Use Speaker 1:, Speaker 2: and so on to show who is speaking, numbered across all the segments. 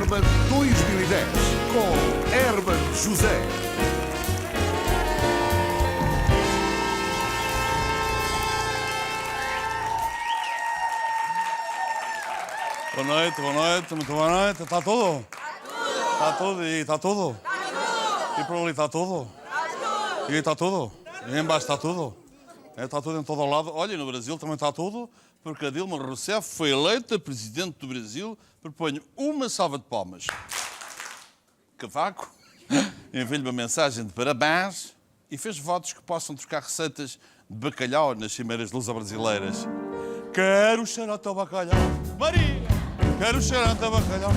Speaker 1: Herman 2010 com Herman José.
Speaker 2: Boa noite, muito boa noite. Está tudo? Está tudo. E está tudo? E por ali está tudo? E está tudo? E embaixo está tudo? Está tudo em todo o lado. Olha, no Brasil também está tudo, porque a Dilma Rousseff foi eleita Presidente do Brasil. Proponho uma salva de palmas. Cavaco enviou-lhe uma mensagem de parabéns e fez votos que possam trocar receitas de bacalhau nas cimeiras luso-brasileiras. Quero cheirar teu bacalhau, Maria! Quero cheirar teu bacalhau.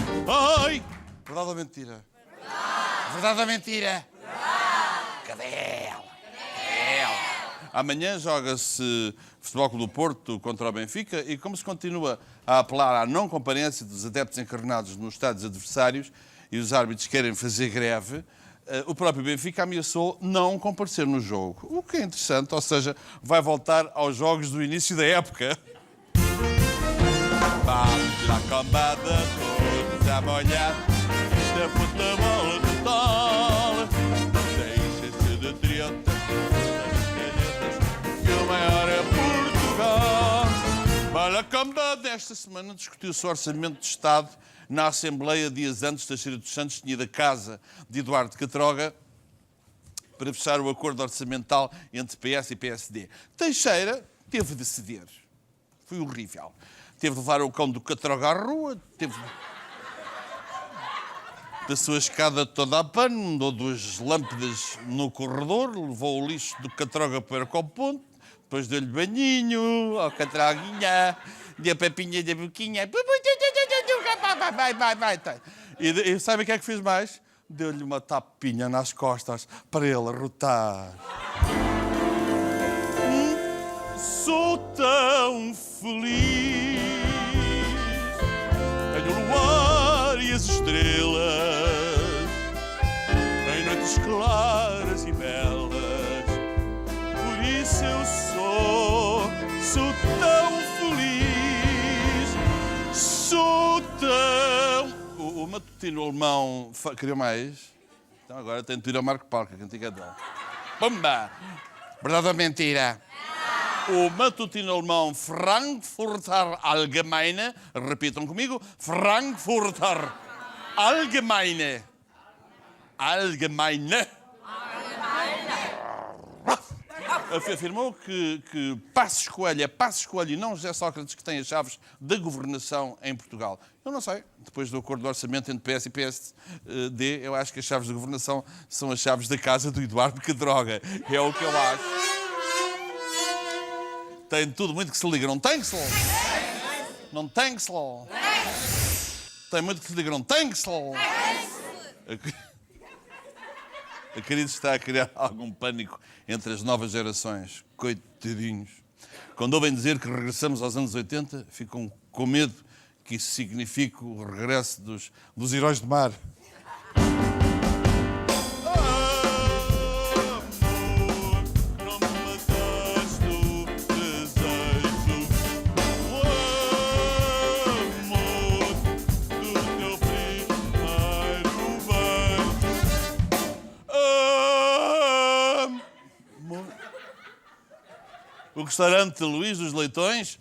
Speaker 2: Ai! Verdade ou mentira? Verdade! Verdade ou mentira? Verdade! Cadela! Amanhã joga-se Futebol Clube do Porto contra o Benfica e como se continua a apelar à não comparência dos adeptos encarnados nos estádios adversários e os árbitros querem fazer greve, o próprio Benfica ameaçou não comparecer no jogo. O que é interessante, ou seja, vai voltar aos jogos do início da época. Vamos à cambada, todos a molhar, isto é futebol total. Deixa-se de treta, que o maior é Portugal. Olha, a cambada esta semana discutiu-se o orçamento de Estado na Assembleia dias antes da Cheira dos Santos, tinha ido à casa de Eduardo Catroga para fechar o acordo orçamental entre PS e PSD. Teixeira teve de ceder. Foi horrível. Teve de levar o cão do Catroga à rua, teve da sua escada toda a pano, mudou duas lâmpadas no corredor, levou o lixo do Catroga para o ponto, depois deu-lhe banhinho ao Catroguinha, deu a papinha da boquinha, vai. E sabe o que é que fez mais? Deu-lhe uma tapinha nas costas para ele arrotar. Sou tão feliz. Tenho o luar e as estrelas em noites claras e belas. Por isso eu sou tão feliz. Sou tão... O matutino alemão queria mais. Então agora tem de ir ao Marco Parque, a cantiga dele. Bomba! Verdade ou mentira? O matutino alemão Frankfurter Allgemeine, repitam comigo, Frankfurter Allgemeine. Afirmou que Passos Coelho é Passos Coelho e não José Sócrates que tem as chaves da governação em Portugal. Eu não sei, depois do acordo de orçamento entre PS e PSD, eu acho que as chaves da governação são as chaves da casa do Eduardo Catroga. É o que eu acho. Tem tudo muito que se liga, não tem, Slow? Não tem, Slow? Tem muito que se liga, não tem, Slow? A querida está a criar algum pânico entre as novas gerações. Coitadinhos. Quando ouvem dizer que regressamos aos anos 80, ficam com medo que isso signifique o regresso dos heróis do mar. O restaurante Luís dos Leitões,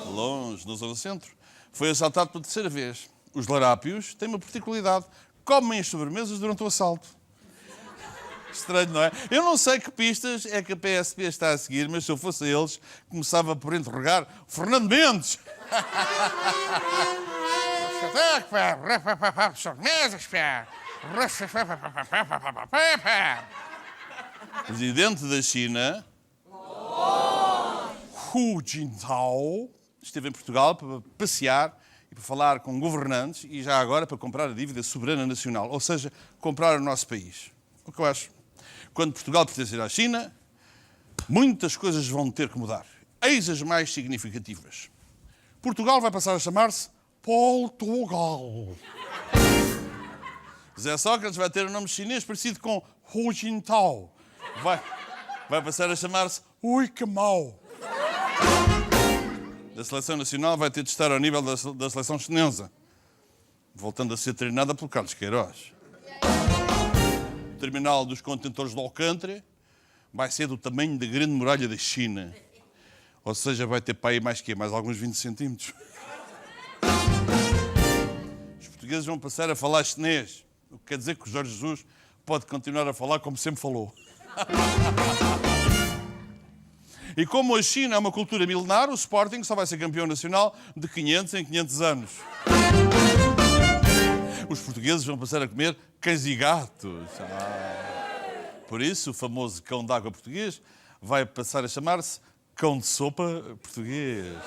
Speaker 2: longe, na Zona Centro, foi assaltado pela terceira vez. Os larápios têm uma particularidade. Comem as sobremesas durante o assalto. Estranho, não é? Eu não sei que pistas é que a PSP está a seguir, mas se eu fosse a eles, começava por interrogar Fernando Mendes. Presidente da China, Hu Jintao, esteve em Portugal para passear e para falar com governantes e já agora para comprar a dívida soberana nacional, ou seja, comprar o nosso país. O que eu acho? Quando Portugal pertencer à China, muitas coisas vão ter que mudar. Eis as mais significativas. Portugal vai passar a chamar-se Portugal. José Sócrates vai ter um nome chinês parecido com Hu Jintao. Vai passar a chamar-se Ui, que mau. A seleção nacional vai ter de estar ao nível da seleção chinesa. voltando a ser treinada por Carlos Queiroz. O terminal dos contentores de Alcântara vai ser do tamanho da Grande Muralha da China. Ou seja, vai ter para aí mais alguns 20 centímetros. Os portugueses vão passar a falar chinês, o que quer dizer que o Jorge Jesus pode continuar a falar como sempre falou. E como a China é uma cultura milenar, o Sporting só vai ser campeão nacional de 500 em 500 anos. Os portugueses vão passar a comer cães e gatos. Por isso, o famoso cão d'água português vai passar a chamar-se cão de sopa português.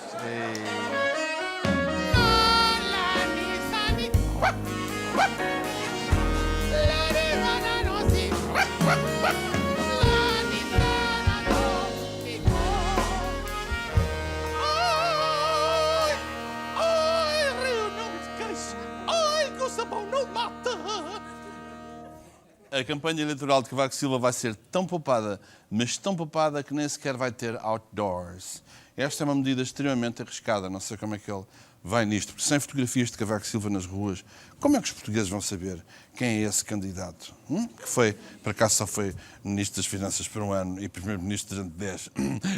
Speaker 2: A campanha eleitoral de Cavaco Silva vai ser tão poupada, mas tão poupada que nem sequer vai ter outdoors. Esta é uma medida extremamente arriscada. Não sei como é que ele vai nisto, porque sem fotografias de Cavaco Silva nas ruas, como é que os portugueses vão saber quem é esse candidato? Que foi, por acaso só foi Ministro das Finanças por um ano e Primeiro-Ministro durante 10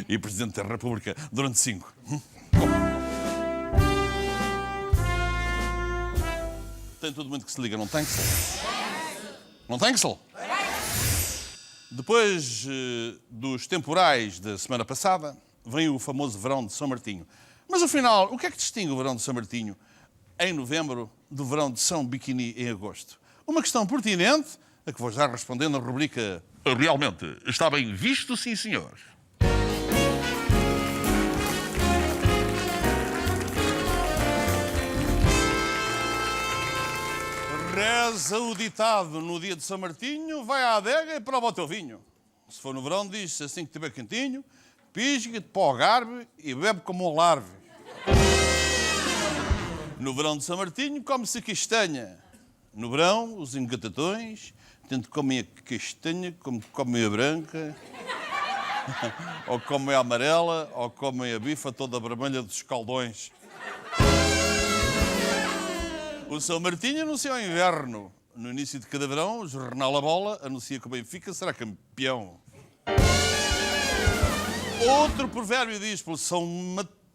Speaker 2: e Presidente da República durante 5. Tem tudo muito que se liga, não tem? Não tem, Sol? Depois dos temporais da semana passada, vem o famoso verão de São Martinho. Mas, afinal, o que é que distingue o verão de São Martinho em novembro do verão de São Biquini em agosto? Uma questão pertinente, a que vou já responder na rubrica Realmente está bem visto, sim, senhor. Reza o ditado, no dia de São Martinho, vai à adega e prova o teu vinho. Se for no verão, diz assim que estiver quentinho, pisga-te para o garbe e bebe como um larve. No verão de São Martinho, come-se castanha. No verão, os engatatões tanto comem a castanha como comem a branca, ou comem a amarela, ou comem a bifa toda vermelha dos escaldões. O São Martinho anuncia o inverno. No início de cada verão, o jornal A Bola anuncia que o Benfica será campeão. Outro provérbio diz, pelo São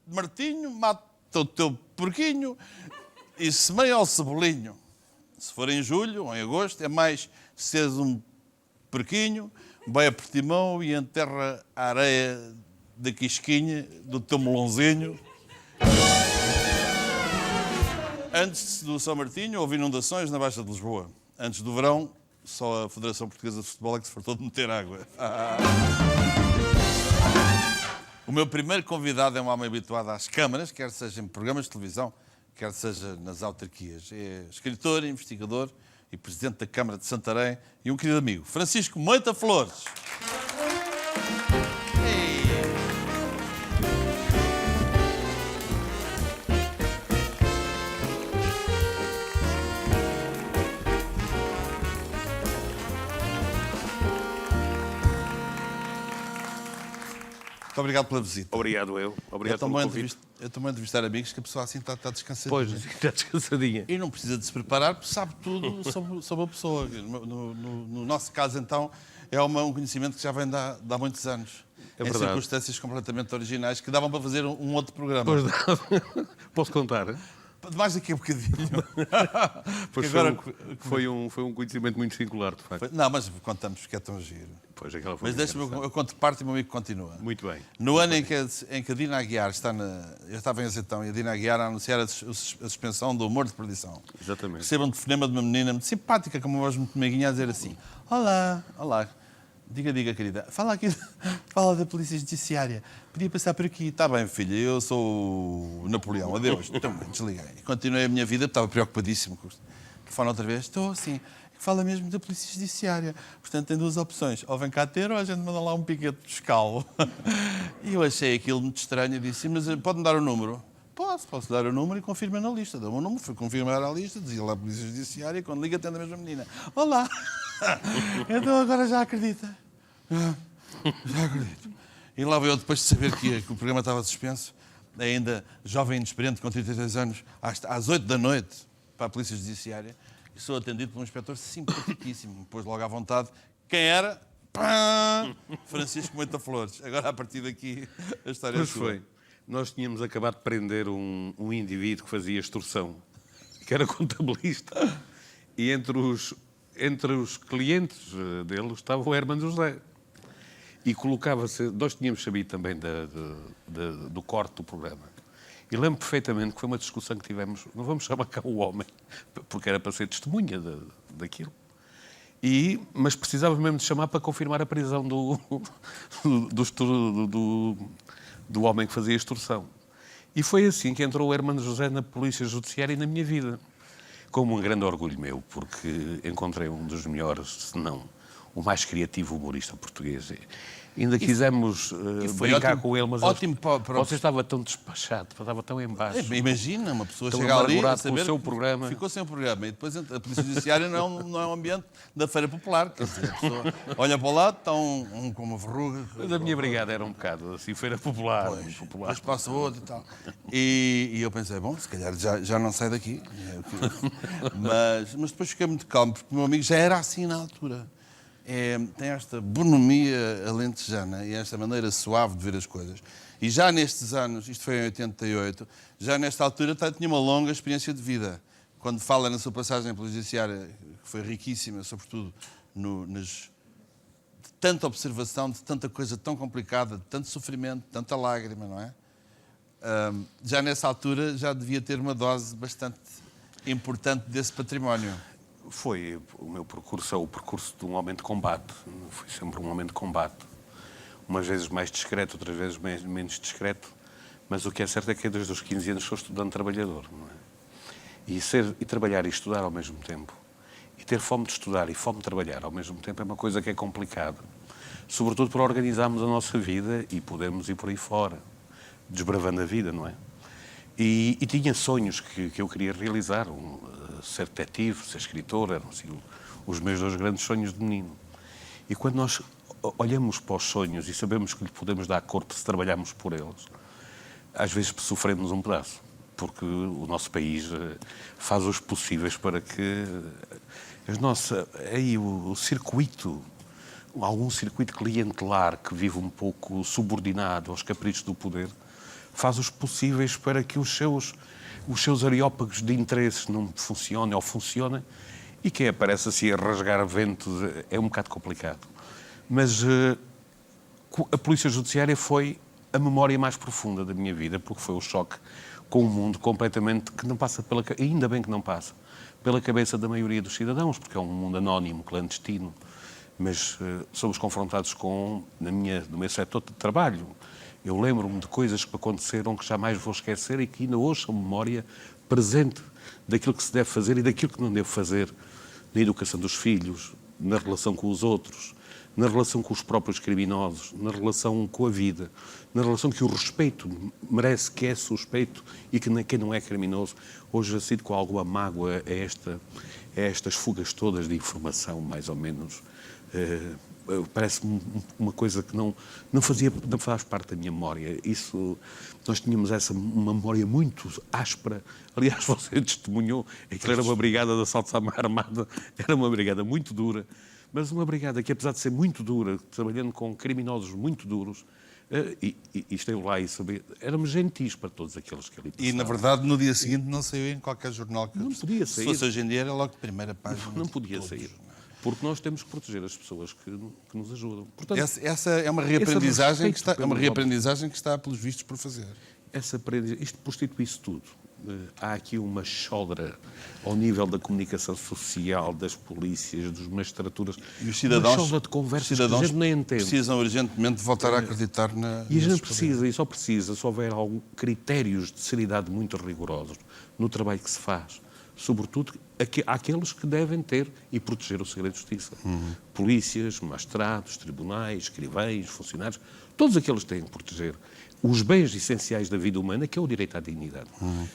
Speaker 2: Martinho, mata o teu porquinho e semeia ao cebolinho. Se for em julho ou em agosto, é mais se és um porquinho, vai a Portimão e enterra a areia da quisquinha do teu melãozinho. Antes do São Martinho, houve inundações na Baixa de Lisboa. Antes do verão, só a Federação Portuguesa de Futebol é que se fartou de meter água. O meu primeiro convidado é um homem habituado às câmaras, quer seja em programas de televisão, quer seja nas autarquias. É escritor, investigador e presidente da Câmara de Santarém e um querido amigo, Francisco Moita Flores. Muito obrigado pela visita.
Speaker 3: Obrigado eu. Obrigado pelo convite.
Speaker 2: Eu também entrevistar amigos que a pessoa assim está descansadinha.
Speaker 3: Pois, está descansadinha.
Speaker 2: E não precisa de se preparar porque sabe tudo sobre a pessoa. No nosso caso, então, é um conhecimento que já vem de há muitos anos.
Speaker 3: É
Speaker 2: em
Speaker 3: verdade.
Speaker 2: Circunstâncias completamente originais que davam para fazer um outro programa.
Speaker 3: Pois dá. Posso contar?
Speaker 2: Mais daqui a um bocadinho.
Speaker 3: Pois
Speaker 2: agora...
Speaker 3: foi um conhecimento muito singular, de facto.
Speaker 2: Não, mas contamos que é tão giro.
Speaker 3: Pois, aquela foi
Speaker 2: Mas deixa-me, eu conto parte e o meu amigo continua.
Speaker 3: Muito bem.
Speaker 2: No ano em que a Dina Aguiar está eu estava em Azeitão e a Dina Aguiar a anunciar a suspensão do humor de perdição.
Speaker 3: Exatamente.
Speaker 2: Recebo um telefonema de uma menina muito simpática, com uma voz muito meiguinha, a dizer assim: Olá, diga, querida, fala da Polícia Judiciária, podia passar por aqui. Está bem, filha, eu sou o Napoleão, adeus. Então, desliguei. E continuei a minha vida, estava preocupadíssimo com o telefone outra vez. Estou, sim. Fala mesmo da Polícia Judiciária. Portanto, tem duas opções. Ou vem cá ter, ou a gente manda lá um piquete fiscal. E eu achei aquilo muito estranho e disse: mas pode-me dar o número? Posso dar o número e confirma na lista. Dou-me o número, fui confirmar a lista, dizia lá a Polícia Judiciária e quando liga atende a mesma menina. Olá! Então agora já acredita. Já acredito. E lá veio eu, depois de saber que o programa estava suspenso, ainda jovem inexperiente, com 33 anos, às 8 da noite, para a Polícia Judiciária e sou atendido por um inspetor simpaticíssimo. Me pôs logo à vontade. Quem era? Pã! Francisco Moita Flores. Agora, a partir daqui, a história
Speaker 3: Pois
Speaker 2: é sua.
Speaker 3: foi. Nós tínhamos acabado de prender um indivíduo que fazia extorsão, que era contabilista. E entre os clientes dele estava o Hermano José. E colocava-se... Nós tínhamos sabido também do corte do programa. E lembro perfeitamente que foi uma discussão que tivemos. Não vamos chamar cá o homem, porque era para ser testemunha daquilo. Mas precisávamos mesmo de chamar para confirmar a prisão do homem que fazia extorsão. E foi assim que entrou o Hermano José na Polícia Judiciária e na minha vida. Como um grande orgulho meu, porque encontrei um dos melhores, se não o mais criativo humorista português. Ainda quisemos brincar
Speaker 2: ótimo,
Speaker 3: com ele, mas
Speaker 2: ótimo
Speaker 3: você estava tão despachado, estava tão em baixo.
Speaker 2: Imagina, uma pessoa
Speaker 3: Tão
Speaker 2: chega ali a
Speaker 3: amargurado
Speaker 2: saber
Speaker 3: com o seu
Speaker 2: que
Speaker 3: programa.
Speaker 2: ficou sem o programa. E depois a Polícia Judiciária não é um ambiente da Feira Popular. Quer dizer, a pessoa olha para o lado, está com uma verruga.
Speaker 3: Mas a minha brigada era um bocado assim, feira popular.
Speaker 2: Pois,
Speaker 3: popular.
Speaker 2: depois passa outro e tal. E eu pensei, bom, se calhar já não sai daqui. Mas depois fiquei muito calmo, porque o meu amigo já era assim na altura. Tem esta bonomia alentejana e esta maneira suave de ver as coisas. E já nestes anos, isto foi em 88, já nesta altura tinha uma longa experiência de vida. Quando fala na sua passagem pela Judiciária, que foi riquíssima, sobretudo de tanta observação, de tanta coisa tão complicada, de tanto sofrimento, de tanta lágrima, não é? Já nessa altura já devia ter uma dose bastante importante desse património.
Speaker 3: Foi o meu percurso, é o percurso de um homem de combate. Fui sempre um homem de combate. Umas vezes mais discreto, outras vezes menos discreto. Mas o que é certo é que desde os 15 anos sou estudante trabalhador. Não é? E trabalhar e estudar ao mesmo tempo. E ter fome de estudar e fome de trabalhar ao mesmo tempo é uma coisa que é complicada. Sobretudo para organizarmos a nossa vida e podermos ir por aí fora, desbravando a vida, não é? E tinha sonhos que eu queria realizar. Ser detetive, ser escritor, eram assim, os meus dois grandes sonhos de menino. E quando nós olhamos para os sonhos e sabemos que lhe podemos dar corpo se trabalharmos por eles, às vezes sofremos um pedaço, porque o nosso país faz os possíveis para que o circuito, algum circuito clientelar que vive um pouco subordinado aos caprichos do poder, faz os possíveis para que os seus areópagos de interesses não funcionem ou funcionem, e quem aparece assim a rasgar ventos é um bocado complicado. Mas a Polícia Judiciária foi a memória mais profunda da minha vida, porque foi o choque com um mundo completamente que não passa ainda bem que não passa, pela cabeça da maioria dos cidadãos, porque é um mundo anónimo, clandestino, mas somos confrontados no meu setor de trabalho. Eu lembro-me de coisas que aconteceram que jamais vou esquecer e que ainda hoje são memória presente daquilo que se deve fazer e daquilo que não deve fazer na educação dos filhos, na relação com os outros, na relação com os próprios criminosos, na relação com a vida, na relação que o respeito merece, que é suspeito e que quem não é criminoso. Hoje assisto com alguma mágoa a estas fugas todas de informação, mais ou menos. Parece-me uma coisa que não faz parte da minha memória. Nós tínhamos uma memória muito áspera. Aliás, você testemunhou, aquilo era uma brigada de assaltos à armada, era uma brigada muito dura, mas uma brigada que, apesar de ser muito dura, trabalhando com criminosos muito duros, e esteve lá e sabia, éramos gentis para todos aqueles que ali passavam.
Speaker 2: E, na verdade, no dia seguinte não saiu em qualquer jornal.
Speaker 3: Não podia sair.
Speaker 2: Se fosse hoje em dia, era logo de primeira página.
Speaker 3: Não podia sair. Porque nós temos que proteger as pessoas que nos ajudam. Portanto,
Speaker 2: essa é uma reaprendizagem que está, pelos vistos, por fazer.
Speaker 3: Isto prostitui-se tudo. Há aqui uma chodra ao nível da comunicação social, das polícias, dos magistraturas.
Speaker 2: E os cidadãos,
Speaker 3: uma chodra de conversas que a gente nem entende.
Speaker 2: Precisam urgentemente voltar a acreditar
Speaker 3: E a gente precisa, e só precisa, se houver critérios de seriedade muito rigorosos no trabalho que se faz. Sobretudo àqueles que devem ter e proteger o segredo de justiça. Polícias, magistrados, tribunais, escrivães, funcionários, todos aqueles têm que proteger os bens essenciais da vida humana, que é o direito à dignidade.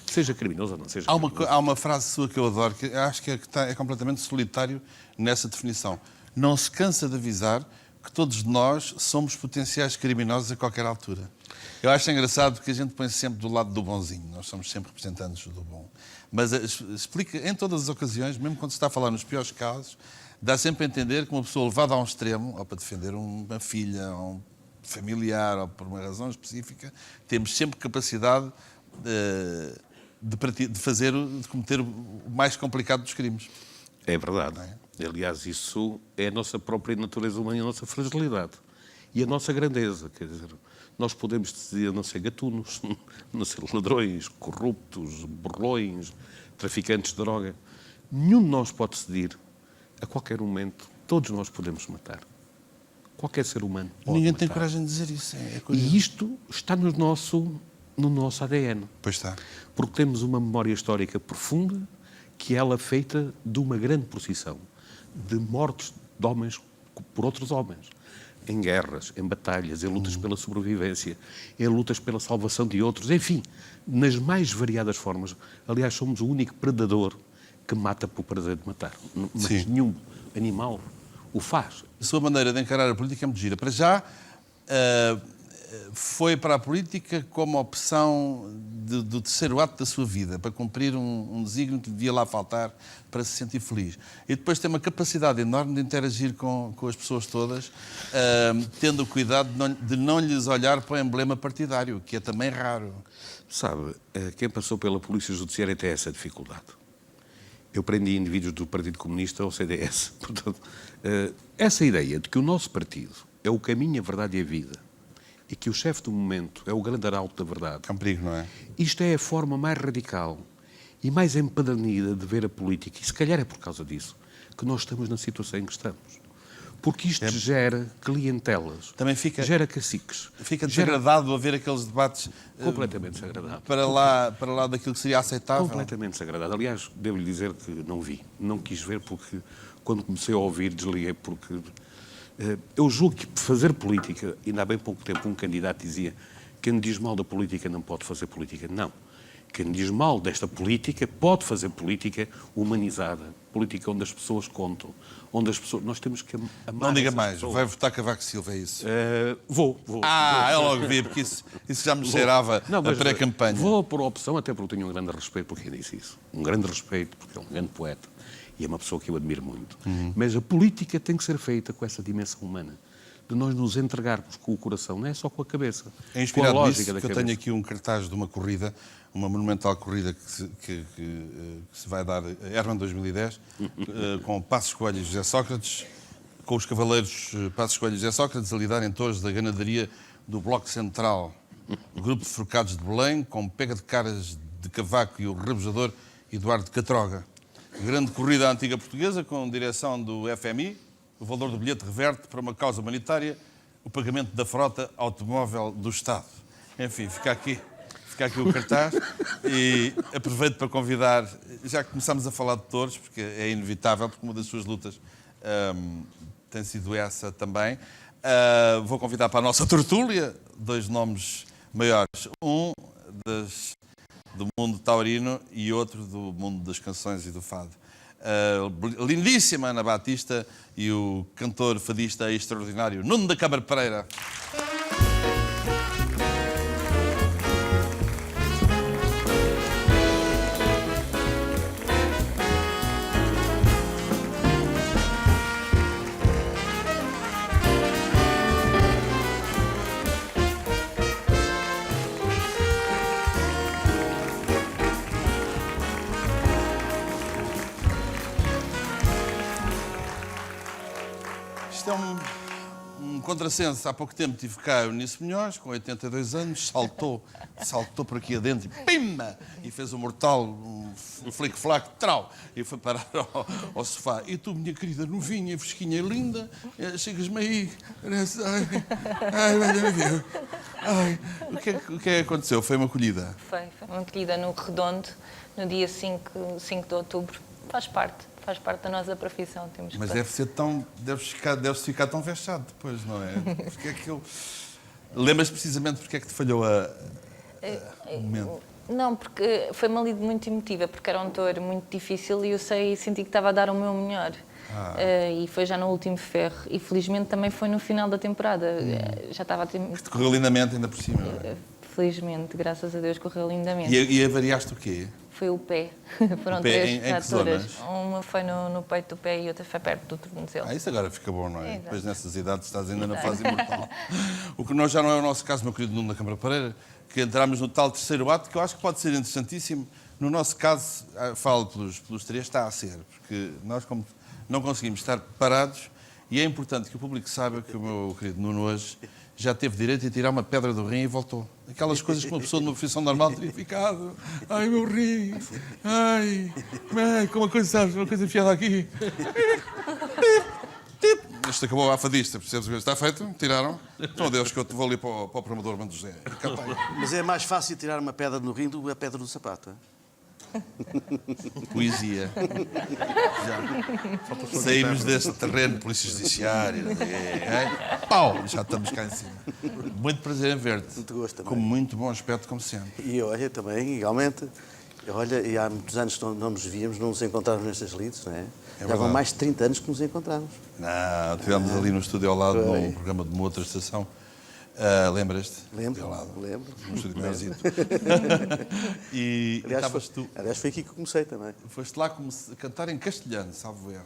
Speaker 3: Seja criminoso ou não seja criminoso.
Speaker 2: Há uma frase sua que eu adoro, que acho que é completamente solitário nessa definição. Não se cansa de avisar que todos nós somos potenciais criminosos a qualquer altura. Eu acho engraçado porque a gente põe sempre do lado do bonzinho. Nós somos sempre representantes do bom. Mas explica, em todas as ocasiões, mesmo quando se está a falar nos piores casos, dá sempre a entender que uma pessoa levada a um extremo, ou para defender uma filha, ou um familiar, ou por uma razão específica, temos sempre capacidade de cometer o mais complicado dos crimes.
Speaker 3: É verdade. Aliás, isso é a nossa própria natureza humana e a nossa fragilidade. E a nossa grandeza. Quer dizer, nós podemos decidir não ser gatunos, não ser ladrões, corruptos, burlões, traficantes de droga. Nenhum de nós pode decidir. A qualquer momento, todos nós podemos matar. Qualquer ser humano pode
Speaker 2: Ninguém
Speaker 3: matar.
Speaker 2: tem coragem de dizer isso. É curioso.
Speaker 3: E isto está no nosso ADN.
Speaker 2: Pois está.
Speaker 3: Porque temos uma memória histórica profunda, que ela é feita de uma grande procissão de mortes de homens por outros homens, em guerras, em batalhas, em lutas pela sobrevivência, em lutas pela salvação de outros, enfim, nas mais variadas formas. Aliás, somos o único predador que mata por prazer de matar. Mas
Speaker 2: Sim.
Speaker 3: nenhum animal o faz.
Speaker 2: A sua maneira de encarar a política é muito gira. Para já, foi para a política como opção do terceiro ato da sua vida, para cumprir um desígnio que devia lá faltar para se sentir feliz. E depois tem uma capacidade enorme de interagir com as pessoas todas, tendo o cuidado de não lhes olhar para o emblema partidário, que é também raro.
Speaker 3: Sabe, quem passou pela Polícia Judiciária tem essa dificuldade. Eu prendi indivíduos do Partido Comunista ao CDS. Portanto, essa ideia de que o nosso partido é o caminho, a verdade e a vida, e que o chefe do momento é o grande arauto da verdade.
Speaker 2: É um perigo, não é?
Speaker 3: Isto é a forma mais radical e mais empadronida de ver a política. E se calhar é por causa disso que nós estamos na situação em que estamos. Porque isto gera clientelas,
Speaker 2: Também
Speaker 3: gera caciques.
Speaker 2: Fica
Speaker 3: gera
Speaker 2: desagradado a ver aqueles debates
Speaker 3: completamente desagradável.
Speaker 2: para lá daquilo que seria aceitável.
Speaker 3: Completamente desagradável. Aliás, devo-lhe dizer que não vi. Não quis ver porque, quando comecei a ouvir, desliguei porque... eu julgo que fazer política, ainda há bem pouco tempo um candidato dizia: quem diz mal da política não pode fazer política. Não. Quem diz mal desta política pode fazer política humanizada. Política onde as pessoas contam. Onde as pessoas... Nós temos que amar
Speaker 2: Não diga
Speaker 3: essas
Speaker 2: mais,
Speaker 3: pessoas.
Speaker 2: vai votar Cavaco Silva, é isso?
Speaker 3: Vou.
Speaker 2: Eu logo vi, porque isso já me cheirava
Speaker 3: Não,
Speaker 2: a
Speaker 3: mas
Speaker 2: pré-campanha.
Speaker 3: Vou por opção, até porque eu tenho um grande respeito por quem disse isso. Um grande respeito, porque é um grande poeta. E é uma pessoa que eu admiro muito. Mas a política tem que ser feita com essa dimensão humana. De nós nos entregarmos com o coração, não é só com a cabeça.
Speaker 2: É inspirado
Speaker 3: com a
Speaker 2: nisso
Speaker 3: lógica da
Speaker 2: que eu
Speaker 3: cabeça.
Speaker 2: tenho aqui um cartaz de uma corrida, uma monumental corrida que se vai dar, Herman 2010, com Passos Coelho e José Sócrates, com os cavaleiros Passos Coelho e José Sócrates a lidarem touros da ganadaria do Bloco Central. O grupo de forcados de Belém, com pega de caras de Cavaco e o rebujador Eduardo Catroga. Grande corrida antiga portuguesa, com direção do FMI. O valor do bilhete reverte para uma causa humanitária, o pagamento da frota automóvel do Estado. Enfim, fica aqui o cartaz e aproveito para convidar, já que começámos a falar de touros, porque é inevitável, porque uma das suas lutas tem sido essa também, vou convidar para a nossa tertúlia dois nomes maiores. Um do mundo taurino e outro do mundo das canções e do fado. A lindíssima Ana Batista e o cantor fadista extraordinário Nuno da Câmara Pereira. Isto é um contrassenso. Há pouco tempo tive cá o Eunice Munhoz, com 82 anos, saltou por aqui adentro e pimba! E fez um mortal, um flic-flac, trau! E foi parar ao sofá. E tu, minha querida novinha, fresquinha e linda, chegas-me aí, parece... Ai, meu Deus! Ai, o que é que aconteceu? Foi uma acolhida?
Speaker 4: Foi uma acolhida no Redondo, no dia 5 de outubro. Faz parte da nossa profissão. Temos
Speaker 2: Mas
Speaker 4: que
Speaker 2: deve-se ficar tão vexado depois, não é? Porque é que eu... Lembras precisamente porque é que te falhou o momento?
Speaker 4: Não, porque foi uma lida muito emotiva, porque era um touro muito difícil e eu senti que estava a dar o meu melhor. E foi já no último ferro. E felizmente também foi no final da temporada. Já estava a ter...
Speaker 2: Correu lindamente ainda por cima. Não é?
Speaker 4: Felizmente, graças a Deus, correu lindamente.
Speaker 2: E avariaste o quê?
Speaker 4: Foi o pé. Foram
Speaker 2: O pé,
Speaker 4: três
Speaker 2: em que
Speaker 4: fraturas.
Speaker 2: zonas?
Speaker 4: Uma foi no peito do pé e outra foi perto do tornozelo.
Speaker 2: Isso agora fica bom, não é?
Speaker 4: Exato.
Speaker 2: Depois nessas idades estás ainda na
Speaker 4: Exato.
Speaker 2: fase imortal. O que nós já não é o nosso caso, meu querido Nuno da Câmara Pereira, que entramos no tal terceiro ato, que eu acho que pode ser interessantíssimo. No nosso caso, falo pelos três, está a ser, porque nós como não conseguimos estar parados e é importante que o público saiba que o meu querido Nuno hoje já teve direito a tirar uma pedra do rim e voltou. Aquelas coisas que uma pessoa numa profissão normal teria ficado. Ai, meu rim. Ai, como uma coisa, sabes, uma coisa enfiada aqui. Isto acabou a fadista, percebes? Está feito? Tiraram? Então, adeus, que eu vou ali para o promotor Bando José.
Speaker 5: Mas é mais fácil tirar uma pedra no rim do que a pedra no sapato. Hein?
Speaker 2: Poesia. Saímos deste terreno de polícia judiciária. Pau! Já estamos cá em cima. Muito prazer em ver-te.
Speaker 5: Muito gosto também.
Speaker 2: Com muito bom aspecto, como sempre.
Speaker 5: E olha, também, igualmente, olha, e há muitos anos que não nos víamos, não nos encontrávamos nestas lides, não é? Já vão
Speaker 2: verdade.
Speaker 5: mais de 30 anos que nos encontramos.
Speaker 2: Não, estivemos ali no estúdio ao lado, num programa de uma outra estação. Lembras-te?
Speaker 5: Lembro,
Speaker 2: Ao lado.
Speaker 5: lembro.
Speaker 2: Num estúdio maiorzinho. E
Speaker 5: Aliás,
Speaker 2: estavas tu.
Speaker 5: aliás, foi aqui que comecei também.
Speaker 2: Foste lá a cantar em castelhano, salvo erro.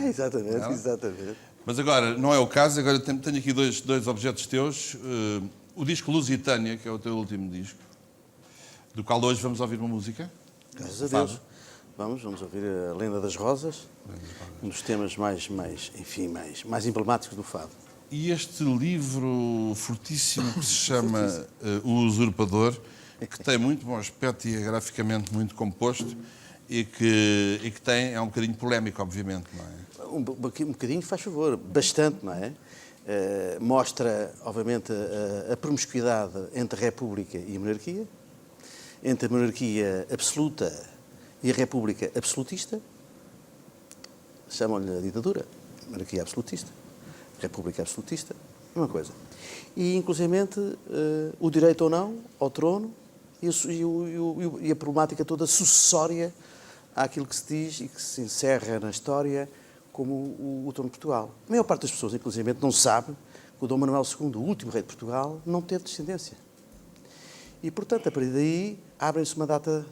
Speaker 5: Exatamente,
Speaker 2: Não?
Speaker 5: exatamente.
Speaker 2: Mas agora, não é o caso, agora tenho aqui dois objetos teus. O disco Lusitânia, que é o teu último disco, do qual hoje vamos ouvir uma música.
Speaker 5: Graças a Deus. Vamos ouvir a Lenda das Rosas, um dos temas mais emblemáticos do fado.
Speaker 2: E este livro fortíssimo que se chama O Usurpador, que tem muito bom aspecto e é graficamente muito composto e que é um bocadinho polémico, obviamente, não é?
Speaker 5: Um bocadinho, faz favor, bastante, não é? Mostra, obviamente, a promiscuidade entre a República e a monarquia, entre a monarquia absoluta e a República absolutista, chamam-lhe a ditadura, monarquia absolutista, República absolutista, uma coisa. E, inclusivamente, o direito ou não ao trono e a problemática toda sucessória àquilo que se diz e que se encerra na história como o trono de Portugal. A maior parte das pessoas, inclusivamente, não sabe que o Dom Manuel II, o último rei de Portugal, não teve descendência. E, portanto, a partir daí, abrem-se uma data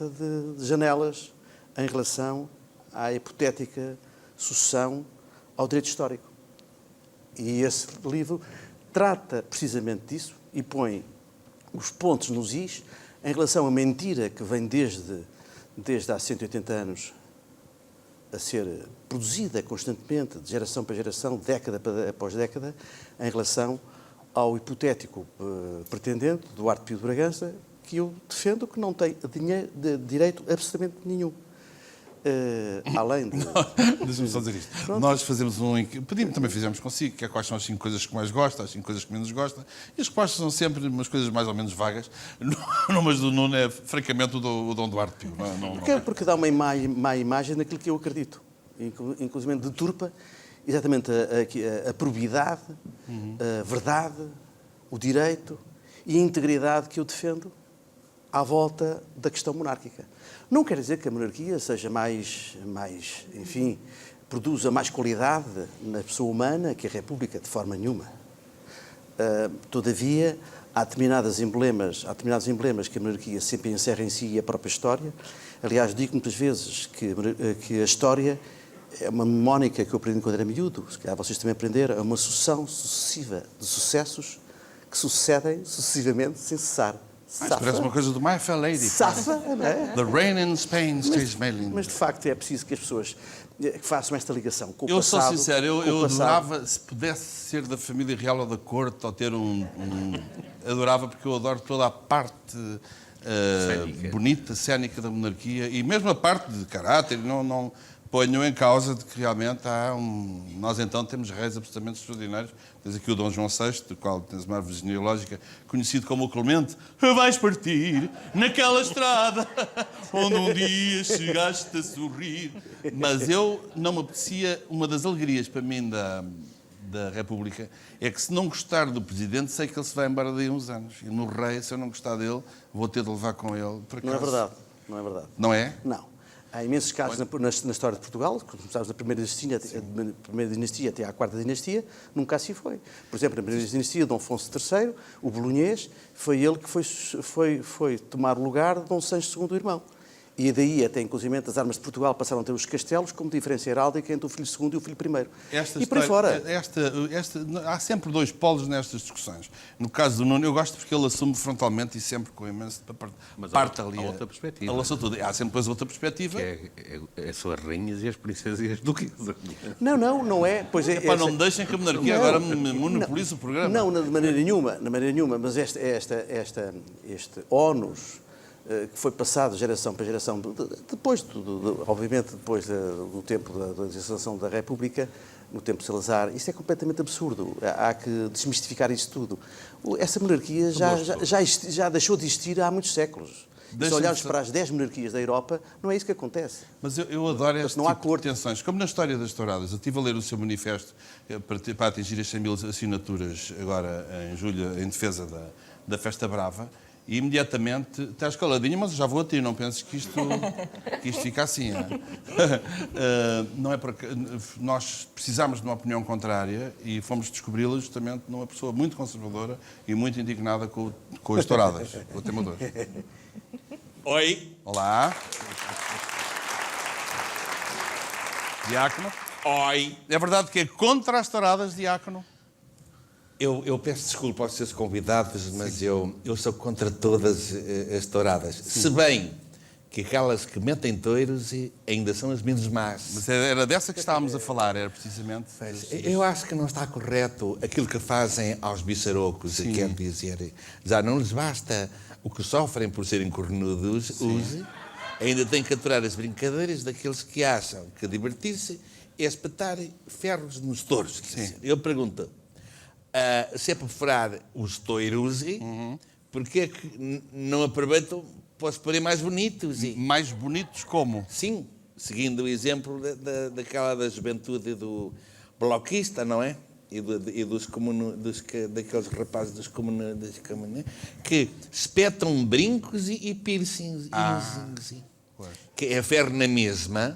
Speaker 5: de janelas em relação à hipotética sucessão ao direito histórico. E esse livro trata precisamente disso e põe os pontos nos is em relação à mentira que vem desde há 180 anos a ser produzida constantemente, de geração para geração, década após década, em relação ao hipotético pretendente, Duarte Pio de Bragança, que eu defendo que não tem direito absolutamente nenhum. Além de...
Speaker 2: Deixa-me só dizer isto. Pronto. Nós fazemos também fizemos consigo, que é quais são as 5 coisas que mais gosta, as 5 coisas que menos gosta, e as respostas são sempre umas coisas mais ou menos vagas. No mas do Nuno é, francamente, o Dom Duarte Pio.
Speaker 5: Porque dá uma má imagem daquilo que eu acredito. Inclusive deturpa exatamente a probidade, a verdade, o direito e a integridade que eu defendo à volta da questão monárquica. Não quer dizer que a monarquia seja enfim, produza mais qualidade na pessoa humana que a República, de forma nenhuma. Todavia, há determinados emblemas que a monarquia sempre encerra em si a própria história. Aliás, digo muitas vezes que a história é uma mnemónica que eu aprendi quando era miúdo, se calhar vocês também aprenderam, é uma sucessão sucessiva de sucessos que sucedem sucessivamente sem cessar.
Speaker 2: Parece uma coisa do My Fair Lady.
Speaker 5: Safa, não é?
Speaker 2: The rain in Spain stays mainly.
Speaker 5: Mas, de facto, é preciso que as pessoas façam esta ligação com o
Speaker 2: eu
Speaker 5: passado.
Speaker 2: Eu sou sincero, eu adorava, se pudesse ser da família real ou da corte, ou ter adorava, porque eu adoro toda a parte bonita, cénica da monarquia, e mesmo a parte de caráter, não ponho em causa de que realmente nós então temos reis absolutamente extraordinários. Tens aqui o Dom João VI, do qual tens uma árvore genealógica, conhecido como o Clemente. Vais partir naquela estrada onde um dia chegaste a sorrir. Mas eu não me apetecia, uma das alegrias para mim da República é que, se não gostar do Presidente, sei que ele se vai embora daí a uns anos. E no rei, se eu não gostar dele, vou ter de levar com ele. Por acaso.
Speaker 5: Não é verdade. Não é verdade.
Speaker 2: Não é?
Speaker 5: Não. Há imensos casos na história de Portugal, começámos na primeira dinastia até à quarta dinastia, nunca assim foi. Por exemplo, na primeira dinastia, Dom Afonso III, o bolonhês, foi ele que foi tomar o lugar de Dom Sancho II, o irmão. E daí até, inclusive, as armas de Portugal passaram a ter os castelos como diferença heráldica entre o filho segundo e o filho primeiro. E por aí fora.
Speaker 2: Há sempre dois polos nestas discussões. No caso do Nuno, eu gosto porque ele assume frontalmente e sempre com imenso parte ali.
Speaker 3: Há outra perspectiva.
Speaker 2: Ele lançou tudo. Há sempre depois outra perspectiva.
Speaker 3: São as rainhas e as princesas e as duquesas.
Speaker 5: Não é. Pois é,
Speaker 2: Não me deixem que a monarquia agora me monopolize o programa.
Speaker 5: Não, de maneira nenhuma, mas este ónus que foi passado de geração para geração, obviamente depois do tempo da legislação da República, no tempo de Salazar, isso é completamente absurdo. Há que desmistificar isso tudo. Essa monarquia já deixou de existir há muitos séculos. Se olharmos para as 10 monarquias da Europa, não é isso que acontece.
Speaker 2: Mas eu adoro este
Speaker 5: não há
Speaker 2: tipo de tensões. Como na história das touradas, eu estive a ler o seu manifesto para atingir as 100 mil assinaturas agora em julho, em defesa da Festa Brava, e imediatamente, estás caladinho, mas eu já vou a ti, não penses que isto fica assim. Não é porque nós precisámos de uma opinião contrária e fomos descobri-la justamente numa pessoa muito conservadora e muito indignada com as touradas, com o tema 2.
Speaker 6: Oi.
Speaker 2: Olá. Diácono.
Speaker 6: Oi.
Speaker 2: É verdade que é contra as touradas, diácono?
Speaker 6: Eu peço desculpa aos seus convidados, mas eu sou contra todas as touradas. Sim. Se bem que aquelas que metem touros ainda são as menos más.
Speaker 2: Mas era dessa que estávamos a falar, era precisamente...
Speaker 6: Eu acho que não está correto aquilo que fazem aos biçarocos, quer dizer, já não lhes basta o que sofrem por serem cornudos, ainda têm que aturar as brincadeiras daqueles que acham que divertir-se é espetar ferros nos touros. Eu pergunto... se é para furar os touros, porque é que não aproveitam para os porem mais bonitos?
Speaker 2: Mais bonitos como?
Speaker 6: Sim, seguindo o exemplo da juventude do bloquista, não é? E daqueles rapazes dos comunistas que espetam brincos e piercings. Que é ferro na mesma...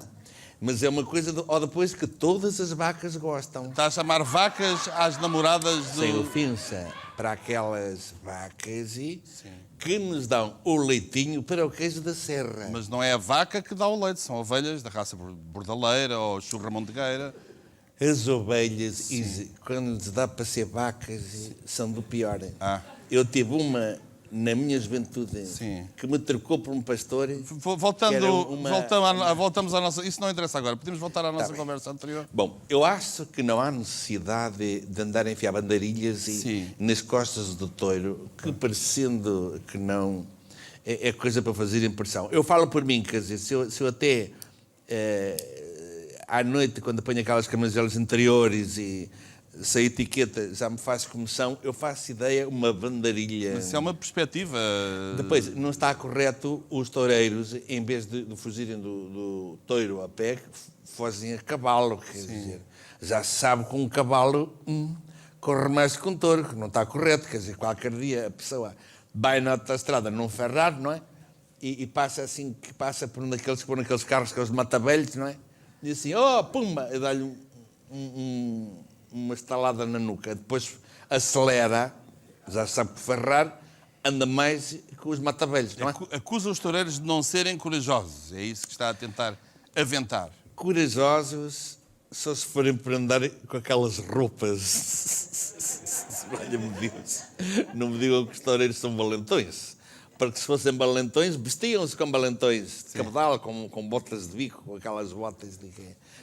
Speaker 6: Mas é uma coisa, ou depois que todas as vacas gostam.
Speaker 2: Está a chamar vacas às namoradas do...
Speaker 6: Sem ofensa para aquelas vacas que nos dão o leitinho para o queijo da serra.
Speaker 2: Mas não é a vaca que dá o leite, são ovelhas da raça bordaleira ou churramontegueira.
Speaker 6: As ovelhas, quando nos dá para ser vacas, são do pior. Eu tive uma... na minha juventude, que me trocou por um pastor.
Speaker 2: Voltamos à nossa... Isso não interessa agora. Podemos voltar à nossa conversa anterior?
Speaker 6: Bom, eu acho que não há necessidade de andar a enfiar bandarilhas nas costas do touro, que parecendo que não é coisa para fazer impressão. Eu falo por mim, quer dizer, se eu até à noite, quando apanho aquelas camisolas interiores e se a etiqueta já me faz comoção, eu faço ideia uma bandarilha.
Speaker 2: Mas isso é uma perspectiva.
Speaker 6: Depois, não está correto os toureiros, em vez de fugirem do touro a pé, fogem a cavalo. Quer dizer, já se sabe que um cavalo corre mais que um touro, que não está correto. Quer dizer, qualquer dia a pessoa vai na autoestrada num Ferrari, não é? E passa assim, que passa por naqueles carros que é os matavelhos, não é? E assim, pumba, e dá-lhe uma estalada na nuca, depois acelera, já sabe que o Ferrari anda mais que os matavelhos, não é?
Speaker 2: Acusa os toureiros de não serem corajosos, é isso que está a tentar aventar.
Speaker 6: Corajosos só se forem por andar com aquelas roupas. Olha-me Deus, não me digam que os toureiros são valentões, porque se fossem valentões, vestiam-se com valentões de cabedal, com botas de bico, com aquelas botas de...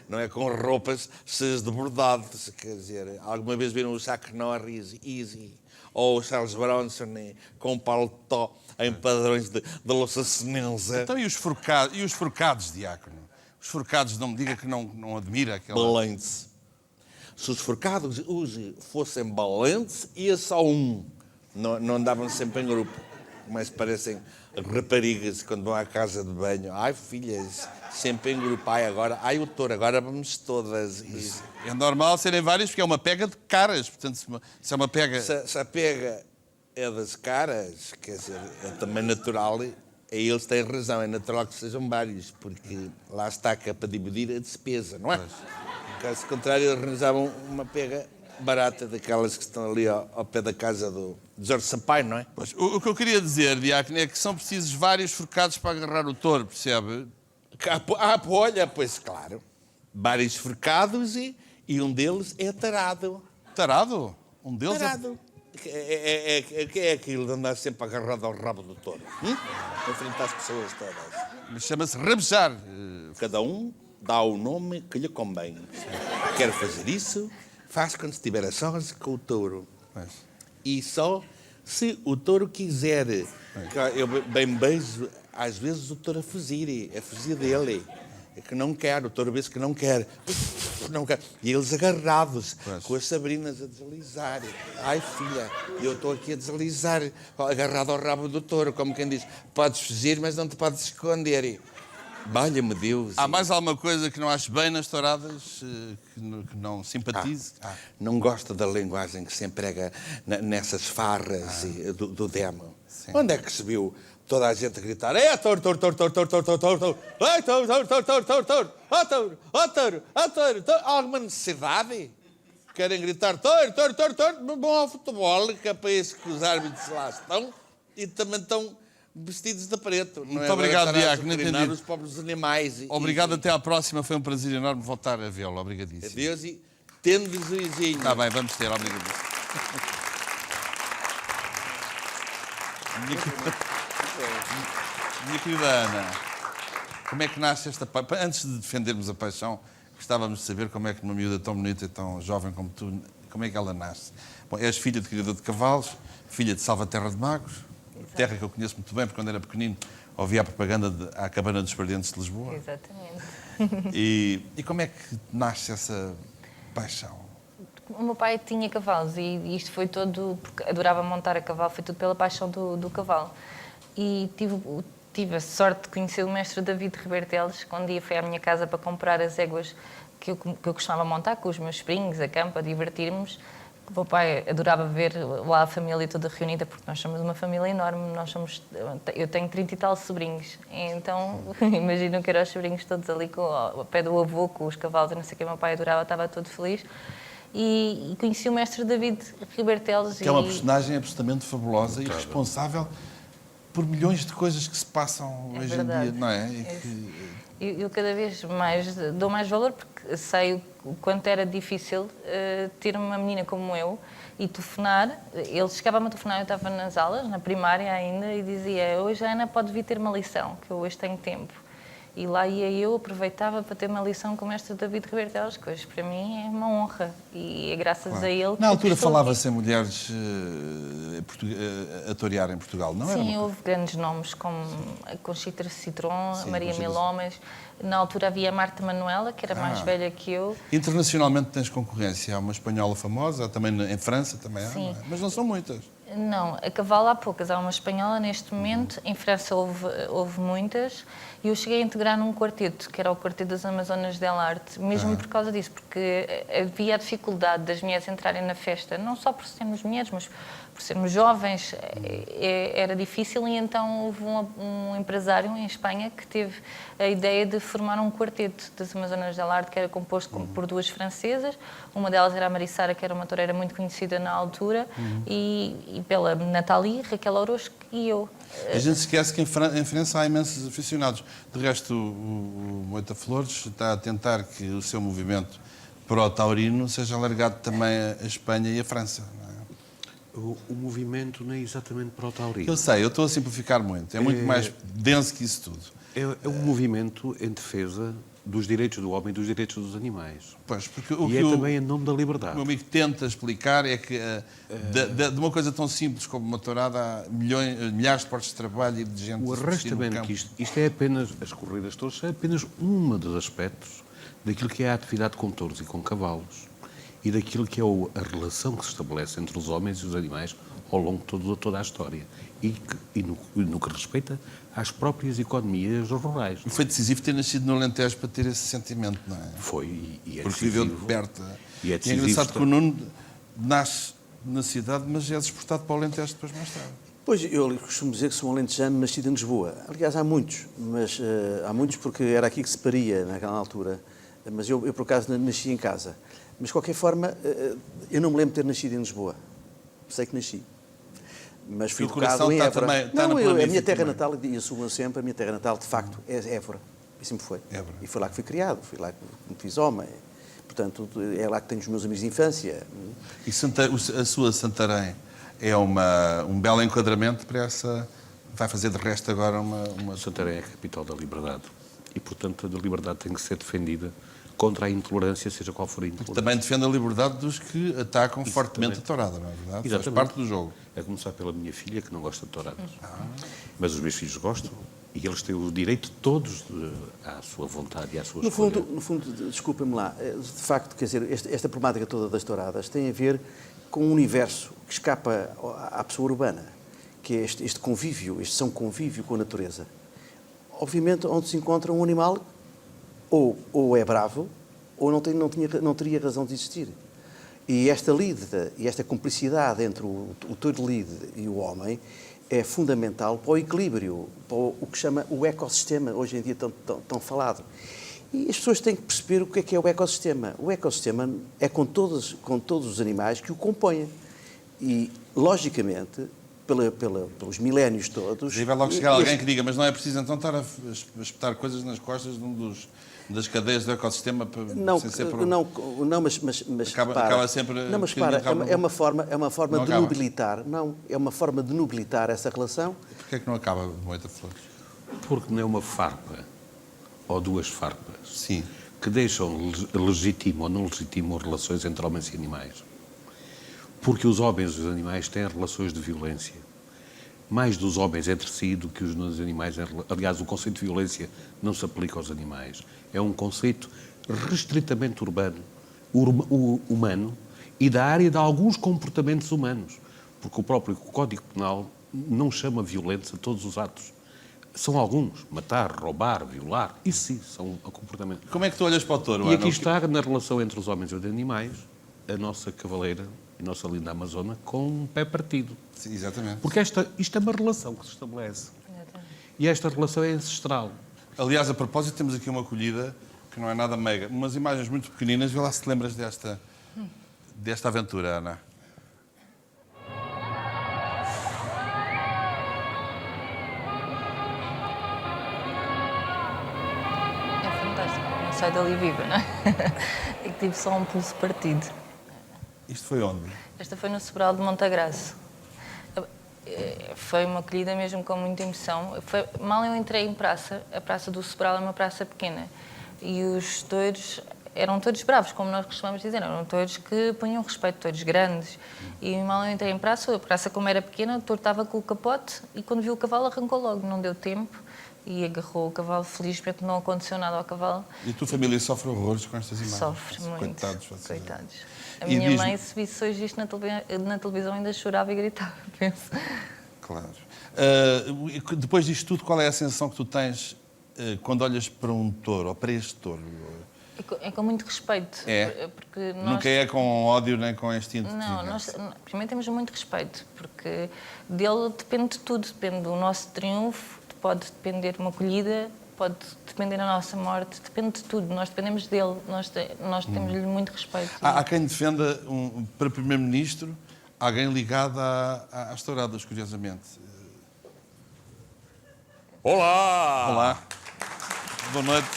Speaker 6: Não é com roupas cheias de bordado, quer dizer, alguma vez viram o Chuck Norris, Easy, ou o Charles Bronson com paletó em padrões de louça cinza.
Speaker 2: Então e os forcados, diácono? Os forcados, não me diga que não admira aquela...
Speaker 6: Valentes. Se os forcados hoje fossem valentes, ia só um. Não andavam sempre em grupo, mas parecem raparigas quando vão à casa de banho. Ai, filhas, sempre em grupo. Ai, o touro, agora vamos todas.
Speaker 2: É normal serem várias, porque é uma pega de caras. Portanto, se é uma pega...
Speaker 6: Se a pega é das caras, quer dizer, é também natural Eles têm razão, é natural que sejam vários, porque lá está que é para dividir a despesa, não é? Caso contrário, eles arranjavam uma pega barata daquelas que estão ali ao pé da casa do Jorge Sampaio, não é?
Speaker 2: Pois, o que eu queria dizer, Diácono, é que são precisos vários forcados para agarrar o touro, percebe?
Speaker 6: Olha, pois claro. Vários forcados e um deles é tarado.
Speaker 2: Tarado? Um deles
Speaker 6: Tarado. É aquilo de andar sempre agarrado ao rabo do touro. Em frente às pessoas todas.
Speaker 2: chama-se rabejar.
Speaker 6: Cada um dá o nome que lhe convém. Quer fazer isso, faz quando estiver a sós com o touro.
Speaker 2: Pois.
Speaker 6: E só se o touro quiser. Eu bem beijo, às vezes, o touro a fugir dele. É que não quer, o touro vê que não quer. Não quer. E eles agarrados, com as sabrinas a deslizar. Ai, filha, eu estou aqui a deslizar, agarrado ao rabo do touro, como quem diz, podes fugir, mas não te podes esconder. Valha-me Deus.
Speaker 2: Há mais alguma coisa que não acho bem nas touradas, que não simpatize?
Speaker 6: Não gosto da linguagem que se emprega nessas farras do demo. Sim. Onde é que se viu toda a gente a gritar: é touro, touro, touro, touro, touro, touro, touro, touro, touro, ai, touro, touro, touro, touro, touro, touro, ó touro, ó touro, ó touro, touro. Há alguma necessidade? Querem gritar touro, touro, touro, touro, bom ao futebol, que é para isso que os árbitros lá estão e também estão vestidos de preto.
Speaker 2: Muito obrigado, Diácono. Entendi.
Speaker 6: Os pobres animais.
Speaker 2: Obrigado, até à próxima. Foi um prazer enorme voltar a vê-lo. Obrigadíssimo.
Speaker 6: Adeus e tendes o izinho.
Speaker 2: Está bem, vamos ter. Obrigadíssimo. Minha querida Ana, como é que nasce esta paixão? Antes de defendermos a paixão, gostávamos de saber como é que uma miúda tão bonita e tão jovem como tu, como é que ela nasce? Bom, és filha de criador de cavalos, filha de Salvaterra de Magos, terra que eu conheço muito bem, porque quando era pequenino ouvia a propaganda à Cabana dos Pardentes de Lisboa.
Speaker 4: Exatamente.
Speaker 2: E como é que nasce essa paixão?
Speaker 4: O meu pai tinha cavalos e isto foi todo, porque adorava montar a cavalo, foi tudo pela paixão do cavalo. E tive a sorte de conhecer o mestre David Riberteles, que um dia foi à minha casa para comprar as éguas que eu costumava montar com os meus sobrinhos, a campo, a divertirmos. O meu pai adorava ver lá a família toda reunida, porque nós somos uma família enorme, eu tenho 30 e tal sobrinhos, então imagino que eram os sobrinhos todos ali ao pé do avô, com os cavalos, não sei o que, o meu pai adorava, estava todo feliz. E conheci o mestre David Riberteles.
Speaker 2: Que é uma personagem absolutamente fabulosa e responsável por milhões de coisas que se passam hoje em dia, não é?
Speaker 4: Eu cada vez mais dou mais valor, porque sei o quanto era difícil ter uma menina como eu e telefonar. Ele chegava-me a telefonar, eu estava nas aulas, na primária ainda, e dizia: hoje a Ana pode vir ter uma lição, que eu hoje tenho tempo. E lá ia eu, aproveitava para ter uma lição com o mestre David Riberteles, que hoje para mim é uma honra. E é graças a ele que
Speaker 2: na altura
Speaker 4: estou
Speaker 2: falava-se em mulheres a torear em Portugal, não era?
Speaker 4: Sim, houve grandes nomes como a Conchita Citron, a Maria Milomas. Na altura havia a Marta Manuela, que era mais velha que eu.
Speaker 2: Internacionalmente tens concorrência. Há uma espanhola famosa, também em França também há,
Speaker 4: Sim.
Speaker 2: não é? Mas não são muitas.
Speaker 4: Não, a cavalo há poucas. Há uma espanhola neste momento, em França houve muitas, e eu cheguei a integrar num quarteto, que era o Quarteto das Amazonas del Arte, mesmo por causa disso, porque havia a dificuldade das mulheres entrarem na festa, não só por sermos mulheres, mas por sermos jovens, era difícil, e então houve um empresário em Espanha que teve a ideia de formar um quarteto das Amazonas del Arte, que era composto por duas francesas, uma delas era a Marissara, que era uma toureira muito conhecida na altura, e pela Nathalie, Raquel Orozco e eu.
Speaker 2: A gente se esquece que em França há imensos aficionados. De resto, o Moita Flores está a tentar que o seu movimento pró-taurino seja alargado também a Espanha e a França. Não é?
Speaker 3: O movimento não é exatamente para o taurino.
Speaker 2: Eu sei, eu estou a simplificar muito. É muito mais denso que isso tudo.
Speaker 3: É um movimento em defesa dos direitos do homem e dos direitos dos animais.
Speaker 2: Pois, porque
Speaker 3: também em nome da liberdade.
Speaker 2: O meu amigo tenta explicar é que de uma coisa tão simples como uma tourada há milhares de postos de trabalho e de gente...
Speaker 3: O arrastamento, que isto é apenas, as corridas de touros, é apenas um dos aspectos daquilo que é a atividade com touros e com cavalos e daquilo que é a relação que se estabelece entre os homens e os animais ao longo de toda a história e no que respeita às próprias economias rurais.
Speaker 2: Foi decisivo ter nascido no Alentejo para ter esse sentimento, não é?
Speaker 3: Foi, e é
Speaker 2: porque
Speaker 3: decisivo.
Speaker 2: viveu de perto.
Speaker 3: E é
Speaker 2: engraçado que o Nuno nasce na cidade, mas é exportado para o Alentejo depois mais tarde.
Speaker 5: Pois, eu costumo dizer que sou um alentejano nascido em Lisboa. Aliás, há muitos, mas há muitos porque era aqui que se paria naquela altura. Mas eu por acaso, nasci em casa. Mas, de qualquer forma, eu não me lembro de ter nascido em Lisboa. Sei que nasci. Mas fui
Speaker 2: E o coração
Speaker 5: educado em
Speaker 2: está
Speaker 5: Évora.
Speaker 2: também- está
Speaker 5: Não,
Speaker 2: na
Speaker 5: a minha
Speaker 2: planície
Speaker 5: terra
Speaker 2: também.
Speaker 5: natal, e assumo sempre, a minha terra natal, de facto, é Évora. E sempre foi.
Speaker 2: Évora.
Speaker 5: E foi lá que fui criado, foi lá que me fiz homem. Portanto, é lá que tenho os meus amigos de infância.
Speaker 2: E a sua Santarém é um belo enquadramento para essa... Vai fazer de resto agora uma...
Speaker 3: Santarém é a capital da liberdade. E, portanto, a liberdade tem que ser defendida contra a intolerância, seja qual for a intolerância.
Speaker 2: Também defende a liberdade dos que atacam fortemente a tourada, não é verdade?
Speaker 3: Exatamente.
Speaker 2: Faz parte do jogo.
Speaker 3: A começar pela minha filha, que não gosta de touradas. Mas os meus filhos gostam. E eles têm o direito todos à sua vontade e à sua escolha.
Speaker 5: No fundo, desculpem-me lá, de facto, quer dizer, esta problemática toda das touradas tem a ver com um universo que escapa à pessoa urbana, que é este convívio, este são convívio com a natureza. Obviamente, onde se encontra um animal, ou é bravo, ou não teria razão de existir. E esta lide, e esta cumplicidade entre o touro lide e o homem é fundamental para o equilíbrio, para o que chama o ecossistema, hoje em dia tão falado. E as pessoas têm que perceber o que é o ecossistema. O ecossistema é com todos os animais que o compõem. E, logicamente, pelos milénios todos...
Speaker 2: E vai logo chegar alguém que diga, mas não é preciso então estar a espetar coisas nas costas de das cadeias do ecossistema sem ser por...
Speaker 5: Não, mas
Speaker 2: Acaba sempre...
Speaker 5: Não, mas para, é uma forma de nobilitar. Não, é uma forma de nobilitar essa relação.
Speaker 2: Porquê é que não acaba, Moita Flores?
Speaker 3: Porque não é uma farpa, ou duas farpas,
Speaker 2: Sim.
Speaker 3: que deixam legítimo ou não legítimo relações entre homens e animais. Porque os homens e os animais têm relações de violência. Mais dos homens entre si do que os animais. Aliás, o conceito de violência não se aplica aos animais. É um conceito restritamente humano e da área de alguns comportamentos humanos. Porque o próprio Código Penal não chama violência a todos os atos. São alguns. Matar, roubar, violar. Isso sim, são comportamentos.
Speaker 2: Como é que tu olhas para o touro,
Speaker 3: E
Speaker 2: Ana?
Speaker 3: aqui está, na relação entre os homens e os animais, a nossa cavaleira, a nossa linda Amazona, com um pé partido.
Speaker 2: Sim, exatamente.
Speaker 3: Porque isto é uma relação que se estabelece. E esta relação é ancestral.
Speaker 2: Aliás, a propósito, temos aqui uma colhida que não é nada mega. Umas imagens muito pequeninas. Vê lá se te lembras desta aventura, Ana.
Speaker 4: É fantástico, não sai dali viva, não é? É que tive só um pulso partido.
Speaker 2: Isto foi onde?
Speaker 4: Esta foi no Sobral de Montagraço. Foi uma colhida mesmo com muita emoção. Mal eu entrei em praça, a Praça do Sobral é uma praça pequena, e os touros eram touros bravos, como nós costumamos dizer, eram touros que punham respeito, touros grandes. E mal eu entrei em praça, a praça como era pequena, o touro estava com o capote e quando viu o cavalo arrancou logo, não deu tempo e agarrou o cavalo. Felizmente não aconteceu nada ao cavalo.
Speaker 2: E a tua família sofre horrores com estas imagens?
Speaker 4: Sofre muito.
Speaker 2: Coitados. Vocês.
Speaker 4: Coitados. A
Speaker 2: E
Speaker 4: minha
Speaker 2: diz-me-
Speaker 4: mãe, se visse hoje isto na televisão, ainda chorava e gritava, penso.
Speaker 2: Claro. Depois disto tudo, qual é a sensação que tu tens quando olhas para um touro, ou para este touro?
Speaker 4: É com muito respeito.
Speaker 2: É?
Speaker 4: Porque nós...
Speaker 2: Nunca é com ódio nem com instinto
Speaker 4: Não,
Speaker 2: de
Speaker 4: nós
Speaker 2: vingança.
Speaker 4: primeiro temos muito respeito, porque dele depende de tudo. Depende do nosso triunfo, pode depender de uma colhida, pode depender da nossa morte, depende de tudo. Nós dependemos dele, nós temos-lhe muito respeito.
Speaker 2: Há quem defenda, para Primeiro-Ministro, alguém ligado às touradas, curiosamente.
Speaker 6: Olá!
Speaker 2: Olá. Boa noite.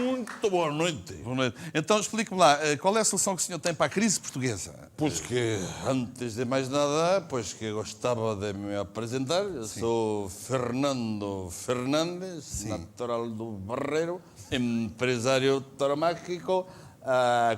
Speaker 6: Muito boa noite.
Speaker 2: Boa noite. Então, explique-me lá, qual é a solução que o senhor tem para a crise portuguesa?
Speaker 6: Pois que, antes de mais nada, pois que gostava de me apresentar. Eu sou Fernando Fernandes, natural do Barreiro, empresário tauromáquico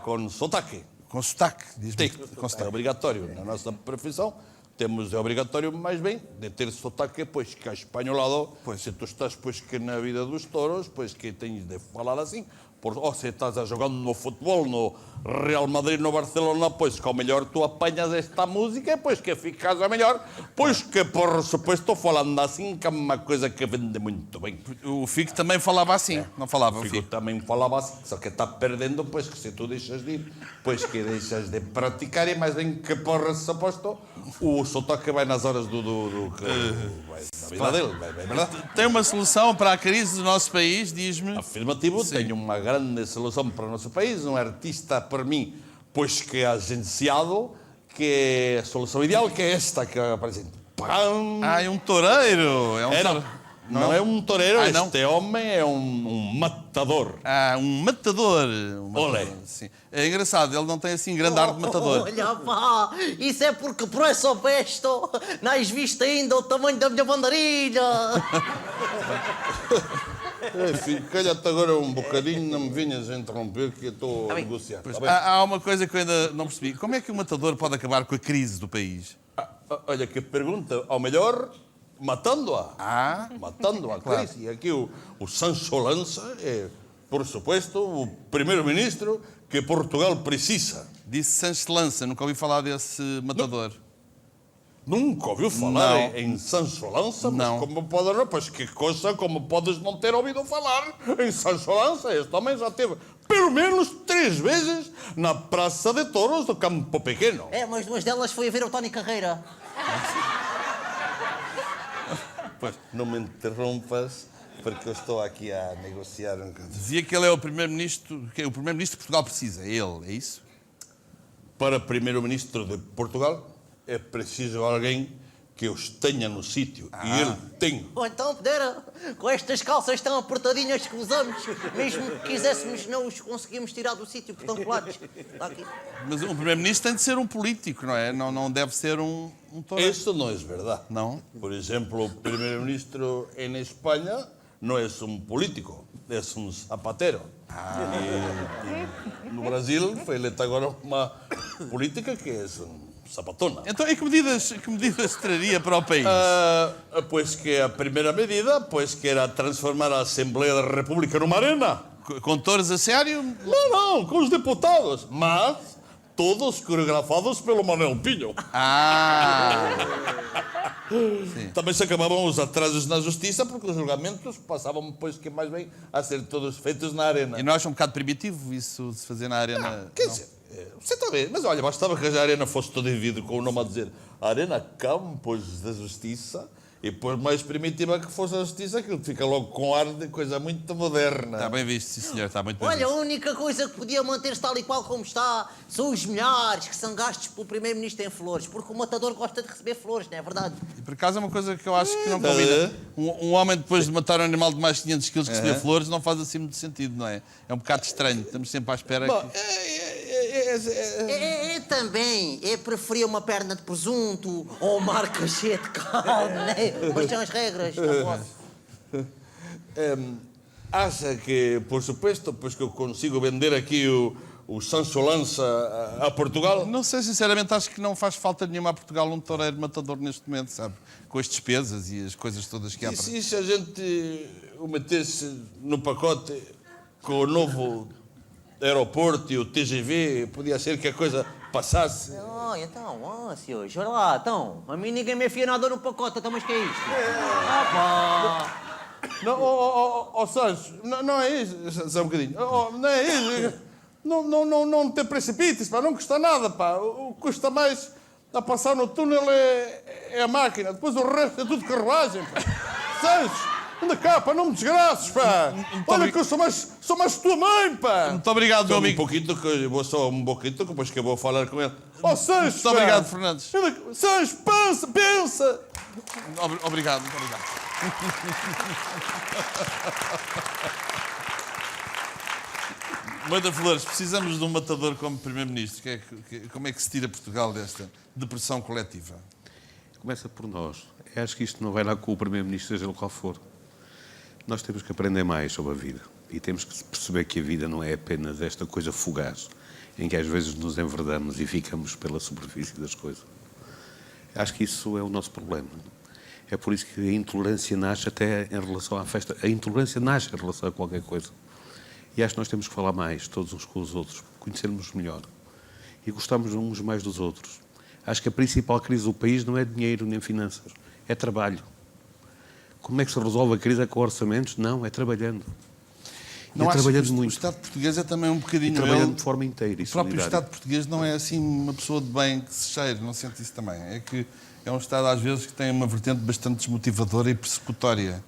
Speaker 6: com sotaque.
Speaker 2: Com sotaque, diz-me.
Speaker 6: Com sotaque. É obrigatório na nossa profissão. É obrigatório, mais bem, de ter sotaque, pois que é espanholado, pois se tu estás, pois que na vida dos touros, pois que tens de falar assim. Ou se estás a jogar no futebol, Real Madrid no Barcelona, pois que ao melhor tu apanhas esta música, pois que ficas a melhor, pois que, por supuesto, falando assim, que é uma coisa que vende muito bem.
Speaker 2: O Fico também falava assim, não falava o
Speaker 6: Fico
Speaker 2: Fico.
Speaker 6: também falava assim, só que está perdendo, pois que se tu deixas de ir, pois que deixas de praticar, e mais bem que, por suposto, o sotaque vai nas horas vai na vida dele, vai, verdade?
Speaker 2: Tem uma solução para a crise do nosso país, diz-me.
Speaker 6: Afirmativo, tenho uma grande solução para o nosso país, um artista, para mim, pois que é agenciado, que é a solução ideal, que é esta que eu apresento. Pam!
Speaker 2: Ah, é um toureiro. É um
Speaker 6: É,
Speaker 2: toureiro.
Speaker 6: não é um toureiro,
Speaker 2: Ah, não?
Speaker 6: este homem é um matador.
Speaker 2: Ah, um matador.
Speaker 6: Olé.
Speaker 2: Sim. É engraçado, ele não tem assim grande ar de matador.
Speaker 7: Olha pá, isso é porque por essa festa não has visto ainda o tamanho da minha bandarilha.
Speaker 6: Filho, calha-te agora um bocadinho, não me vinhas a interromper, que eu estou a negociar. Tá bem?
Speaker 2: Há uma coisa que eu ainda não percebi. Como é que o matador pode acabar com a crise do país?
Speaker 6: Olha que pergunta, ao melhor, matando-a.
Speaker 2: Ah,
Speaker 6: Matando-a, claro. E aqui o Sancho Lança é, por supuesto, o primeiro-ministro que Portugal precisa.
Speaker 2: disse Sancho Lança, nunca ouvi falar desse matador.
Speaker 6: Nunca ouviu falar
Speaker 2: Não.
Speaker 6: em Sancho Lança? Mas
Speaker 2: Não.
Speaker 6: como pode não? Pois que coisa, como podes não ter ouvido falar em Sancho Lança? Este homem já teve pelo menos 3 vezes na Praça de Touros do Campo Pequeno.
Speaker 7: É, mas 2 delas foi a ver o Tony Carreira.
Speaker 6: Pois, não me interrompas, porque eu estou aqui a negociar um bocadinho.
Speaker 2: Dizia que ele é o primeiro-ministro, que o primeiro-ministro que Portugal precisa. É ele, é isso?
Speaker 6: Para primeiro-ministro de Portugal é preciso alguém que os tenha no sítio. E ele tem.
Speaker 7: Ou então, Pedera, com estas calças tão apertadinhas que usamos, mesmo que quiséssemos, não os conseguimos tirar do sítio, porque estão colados. Está aqui.
Speaker 2: Mas um primeiro-ministro tem de ser um político, não é? Não deve ser um toureiro.
Speaker 6: Isso não é verdade.
Speaker 2: Não?
Speaker 6: Por exemplo, o primeiro-ministro em Espanha não é um político, é um zapatero. E no Brasil foi eleita agora uma política que é um sapatona.
Speaker 2: Então, e que medidas traria para o país?
Speaker 6: Pois que a primeira medida, pois que era transformar a Assembleia da República numa arena.
Speaker 2: Com touros a sério?
Speaker 6: Não, com os deputados, mas todos coreografados pelo Manuel Pinho.
Speaker 2: Ah!
Speaker 6: Também se acabavam os atrasos na justiça, porque os julgamentos passavam, pois que mais bem, a ser todos feitos na arena.
Speaker 2: E não acha um bocado primitivo isso de se fazer na arena?
Speaker 6: Quer dizer, você está bem, mas olha, bastava que a arena fosse todo em vidro com o nome a dizer Arena Campos da Justiça, e por mais primitiva que fosse a justiça, aquilo fica logo com ar de coisa muito moderna.
Speaker 2: Está bem visto, sim senhor, está muito bem
Speaker 7: Olha, a
Speaker 2: visto.
Speaker 7: única coisa que podia manter-se tal e qual como está são os milhares que são gastos pelo primeiro-ministro em flores, porque o matador gosta de receber flores, não é verdade?
Speaker 2: E por acaso é uma coisa que eu acho que não combina. Um homem depois de matar um animal de mais de 500 quilos que receber flores não faz assim muito sentido, não é? É um bocado estranho, estamos sempre à espera
Speaker 6: Bom,
Speaker 2: que...
Speaker 7: Também, preferia uma perna de presunto ou uma arcachê de carne, né? Mas são as regras, não posso.
Speaker 6: Acha que, por supuesto, pois que eu consigo vender aqui o Sancho Lança a Portugal?
Speaker 2: Não sei, sinceramente, acho que não faz falta nenhuma a Portugal um toureiro matador neste momento, sabe? Com as despesas e as coisas todas que há
Speaker 6: E
Speaker 2: para...
Speaker 6: se a gente o metesse no pacote com o novo aeroporto e o TGV, podia ser que a coisa passasse?
Speaker 7: Oh, então, senhores, olha lá, então, a mim ninguém me afia nada no pacote, então, mas que é isto? Ah, pá!
Speaker 6: Não, Sancho, não é isso, só um bocadinho. Não é isso. Não te precipites, pá, não custa nada, pá. O que custa mais a passar no túnel é a máquina, depois o resto é tudo carruagem, pá. Sancho, anda cá, pá, não me desgraças, pá. Olha que eu sou mais tua mãe, pá.
Speaker 2: Muito obrigado, meu amigo.
Speaker 6: Um pouquinho, que eu vou só um pouquinho, depois que eu vou falar com ele. Sancho,
Speaker 2: Muito obrigado, Fernandes.
Speaker 6: Sancho, pensa.
Speaker 2: Obrigado, muito obrigado. Moeda Flores, precisamos de um matador como Primeiro-Ministro. Como é que se tira Portugal desta depressão coletiva?
Speaker 3: Começa por nós. Eu acho que isto não vai lá com o Primeiro-Ministro, seja ele qual for. Nós temos que aprender mais sobre a vida. E temos que perceber que a vida não é apenas esta coisa fugaz, em que às vezes nos enverdamos e ficamos pela superfície das coisas. Acho que isso é o nosso problema. É por isso que a intolerância nasce até em relação à festa. A intolerância nasce em relação a qualquer coisa. E acho que nós temos que falar mais, todos uns com os outros, conhecermos melhor e gostarmos uns mais dos outros. Acho que a principal crise do país não é dinheiro nem finanças, é trabalho. Como é que se resolve a crise? É com orçamentos? Não, é trabalhando.
Speaker 2: Não
Speaker 3: é
Speaker 2: acho que
Speaker 3: trabalhando
Speaker 2: o
Speaker 3: muito.
Speaker 2: Estado português é também um bocadinho...
Speaker 3: Trabalhando
Speaker 2: ele-
Speaker 3: de forma inteira e
Speaker 2: O próprio
Speaker 3: solidária.
Speaker 2: Estado português não é assim uma pessoa de bem que se cheire, não sente isso também. É que é um Estado, às vezes, que tem uma vertente bastante desmotivadora e persecutória.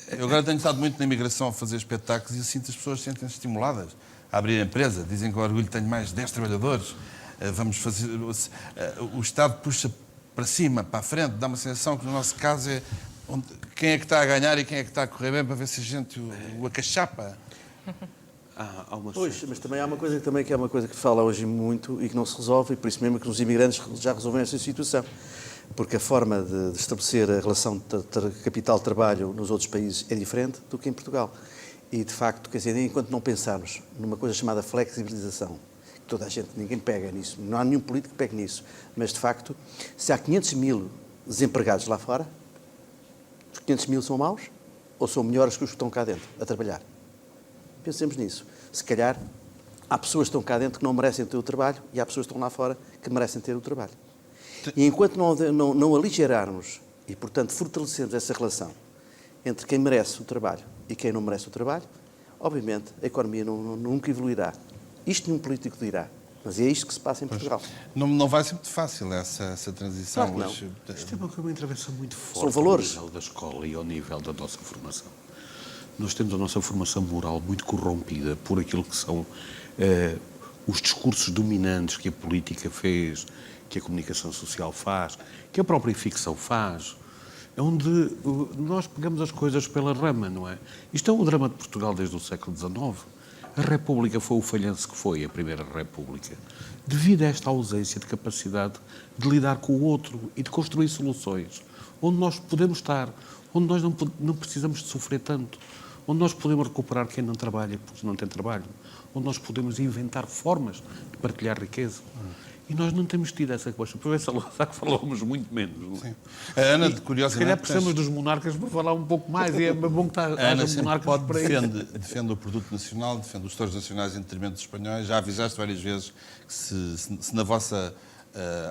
Speaker 2: Eu agora tenho estado muito na imigração a fazer espetáculos e eu sinto as pessoas sentem-se estimuladas a abrir a empresa. Dizem que com orgulho tenho mais de 10 trabalhadores. Vamos fazer... O Estado puxa para cima, para a frente, dá uma sensação que, no nosso caso, é quem é que está a ganhar e quem é que está a correr bem para ver se a gente o acachapa.
Speaker 3: Há uma
Speaker 5: Pois, mas também há uma coisa que é uma coisa que fala hoje muito e que não se resolve, e por isso mesmo que os imigrantes já resolveram essa situação. Porque a forma de estabelecer a relação de capital-trabalho nos outros países é diferente do que em Portugal. E, de facto, quer dizer, enquanto não pensarmos numa coisa chamada flexibilização, que toda a gente, ninguém pega nisso, não há nenhum político que pegue nisso, mas, de facto, se há 500 mil desempregados lá fora, os 500 mil são maus ou são melhores que os que estão cá dentro a trabalhar? Pensemos nisso. Se calhar, há pessoas que estão cá dentro que não merecem ter o trabalho e há pessoas que estão lá fora que merecem ter o trabalho. E enquanto não aligerarmos e, portanto, fortalecermos essa relação entre quem merece o trabalho e quem não merece o trabalho, obviamente a economia nunca evoluirá. Isto nenhum político dirá, mas é isto que se passa em Portugal.
Speaker 2: Não vai ser muito fácil essa transição.
Speaker 5: Claro que não.
Speaker 2: Hoje.
Speaker 3: Isto é uma intervenção muito forte
Speaker 5: São valores.
Speaker 3: ao nível da escola e ao nível da nossa formação. Nós temos a nossa formação moral muito corrompida por aquilo que são os discursos dominantes que a política fez, que a comunicação social faz, que a própria ficção faz, onde nós pegamos as coisas pela rama, não é? Isto é um drama de Portugal desde o século XIX. A República foi o falhanço que foi, a Primeira República, devido a esta ausência de capacidade de lidar com o outro e de construir soluções, onde nós podemos estar, onde nós não precisamos de sofrer tanto, onde nós podemos recuperar quem não trabalha porque não tem trabalho, onde nós podemos inventar formas de partilhar riqueza. E nós não temos tido essa coisa. Por essa que falamos muito menos. Não é?
Speaker 2: Sim. A Ana,
Speaker 3: Se
Speaker 2: curiosamente...
Speaker 3: calhar precisamos dos monarcas para falar um pouco mais e é bom que
Speaker 2: A Ana
Speaker 3: haja
Speaker 2: sempre
Speaker 3: monarcas para isso.
Speaker 2: defende o produto nacional, defende os touros nacionais em detrimento dos espanhóis. Já avisaste várias vezes que se na vossa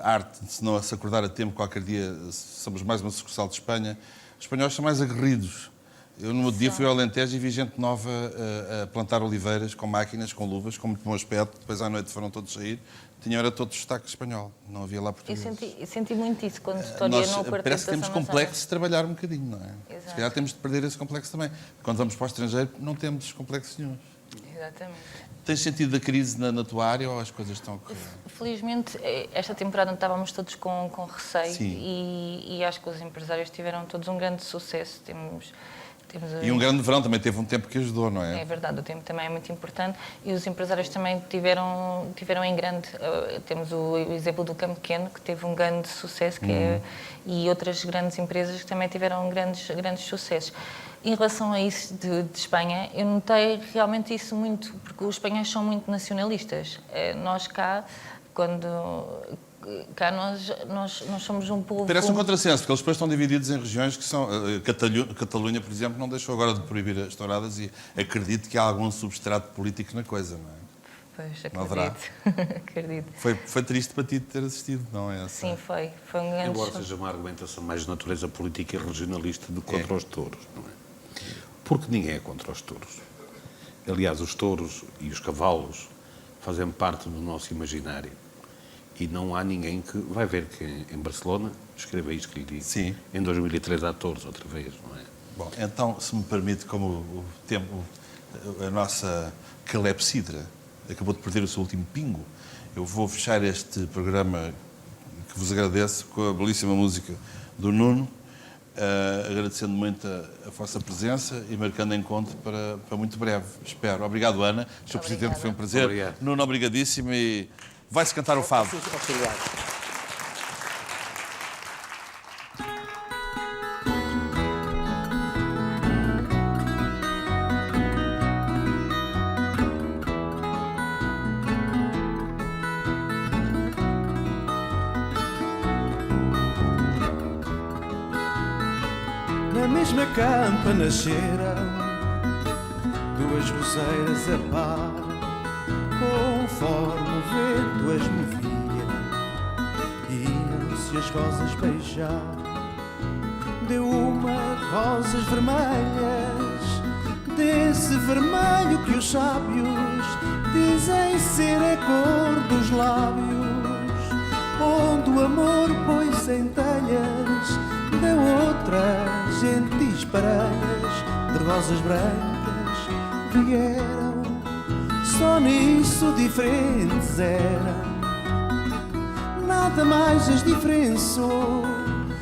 Speaker 2: arte, se não se acordar a tempo, qualquer dia somos mais uma sucursal de Espanha. Os espanhóis são mais aguerridos. Eu, no outro dia, fui ao Alentejo e vi gente nova a plantar oliveiras com máquinas, com luvas, com muito bom aspecto. Depois, à noite, foram todos sair. Era todo destaque espanhol. Não havia lá português.
Speaker 4: Eu senti muito isso quando história
Speaker 2: Nós
Speaker 4: no quarteto
Speaker 2: parece que
Speaker 4: da
Speaker 2: temos
Speaker 4: São
Speaker 2: complexo
Speaker 4: Gonçalo.
Speaker 2: de trabalhar um bocadinho, não é?
Speaker 4: Exato.
Speaker 2: Se calhar temos de perder esse complexo também. Quando vamos para o estrangeiro, não temos complexos nenhum.
Speaker 4: Exatamente.
Speaker 2: Tens sentido da crise na tua área ou as coisas estão a correr?
Speaker 4: Felizmente, esta temporada estávamos todos com receio
Speaker 2: Sim.
Speaker 4: e acho que os empresários tiveram todos um grande sucesso. Temos
Speaker 2: E um grande verão também teve um tempo que ajudou, não é?
Speaker 4: É verdade, o tempo também é muito importante e os empresários também tiveram em grande. Temos o exemplo do Campo Pequeno, que teve um grande sucesso, e outras grandes empresas que também tiveram grandes sucessos. Em relação a isso de Espanha, eu notei realmente isso muito, porque os espanhóis são muito nacionalistas. Nós cá, nós somos um povo...
Speaker 2: Parece um contrassenso, porque eles depois estão divididos em regiões que são... Catalunha, por exemplo, não deixou agora de proibir as touradas e acredito que há algum substrato político na coisa, não é?
Speaker 4: Pois,
Speaker 2: Não haverá.
Speaker 4: acredito.
Speaker 2: Foi triste para ti ter assistido, não é?
Speaker 4: Sim, foi um grande...
Speaker 3: Embora seja uma argumentação mais de natureza política e regionalista do que contra os touros, não é? Porque ninguém é contra os touros. Aliás, os touros e os cavalos fazem parte do nosso imaginário. E não há ninguém que... Vai ver que em Barcelona, escreva isto que lhe digo,
Speaker 2: Sim.
Speaker 3: em 2003 há touros outra vez, não é?
Speaker 2: Bom, então, se me permite, como o tempo, a nossa calepsidra acabou de perder o seu último pingo, eu vou fechar este programa que vos agradeço com a belíssima música do Nuno, agradecendo muito a vossa presença e marcando encontro para muito breve, espero. Obrigado, Ana. Sr. Presidente, foi um prazer.
Speaker 3: Obrigado.
Speaker 2: Nuno, obrigadíssimo e vai-se cantar o fado.
Speaker 5: Obrigado.
Speaker 8: Na mesma campa nasceram duas roseiras a par, com conforme o vento as movia, iam-se as rosas beijar. Deu uma rosas vermelhas, desse vermelho que os sábios dizem ser a cor dos lábios, onde o amor põe centelhas, da outra gentis parelhas de rosas brancas vieram, só nisso diferentes eram, nada mais as diferenciou,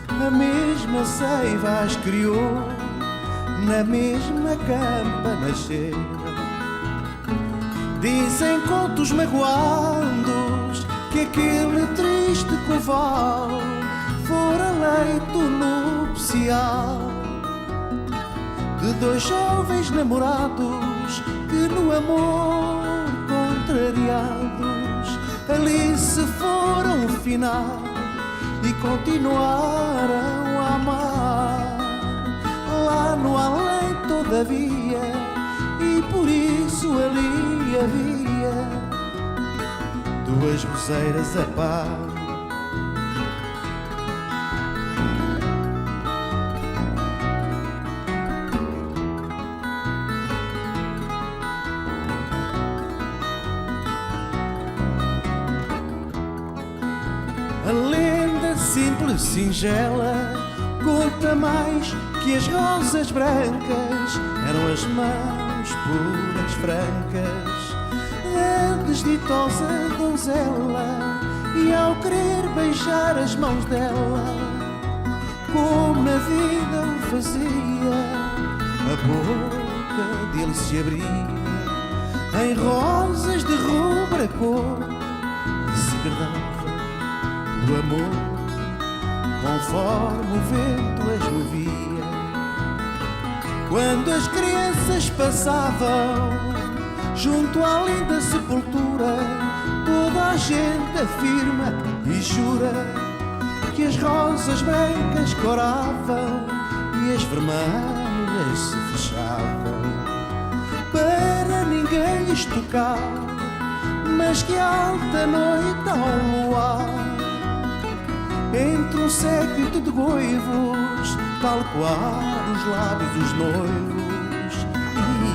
Speaker 8: a mesma seiva as criou, na mesma campa nasceram. Dizem contos magoados que aquele triste coval fora leito nupcial de dois jovens namorados que no amor contrariados ali se foram finar e continuaram a amar lá no além todavia, e por isso ali havia duas roseiras a par. A lenda simples, singela, conta mais que as rosas brancas eram as mãos puras, francas, da desditosa donzela, e ao querer beijar as mãos dela, como na vida o fazia, a boca dele se abria em rosas de rubra cor, e se guardava o amor conforme o vento as movia. Quando as crianças passavam junto à linda sepultura, toda a gente afirma e jura que as rosas brancas coravam e as vermelhas se fechavam para ninguém lhes tocar, mas que alta noite ao luar, entre um séquito de goivos, tal qual os lábios dos noivos,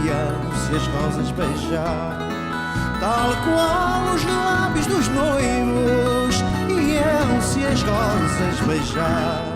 Speaker 8: iam-se as rosas beijar, tal qual os lábios dos noivos, iam-se as rosas beijar.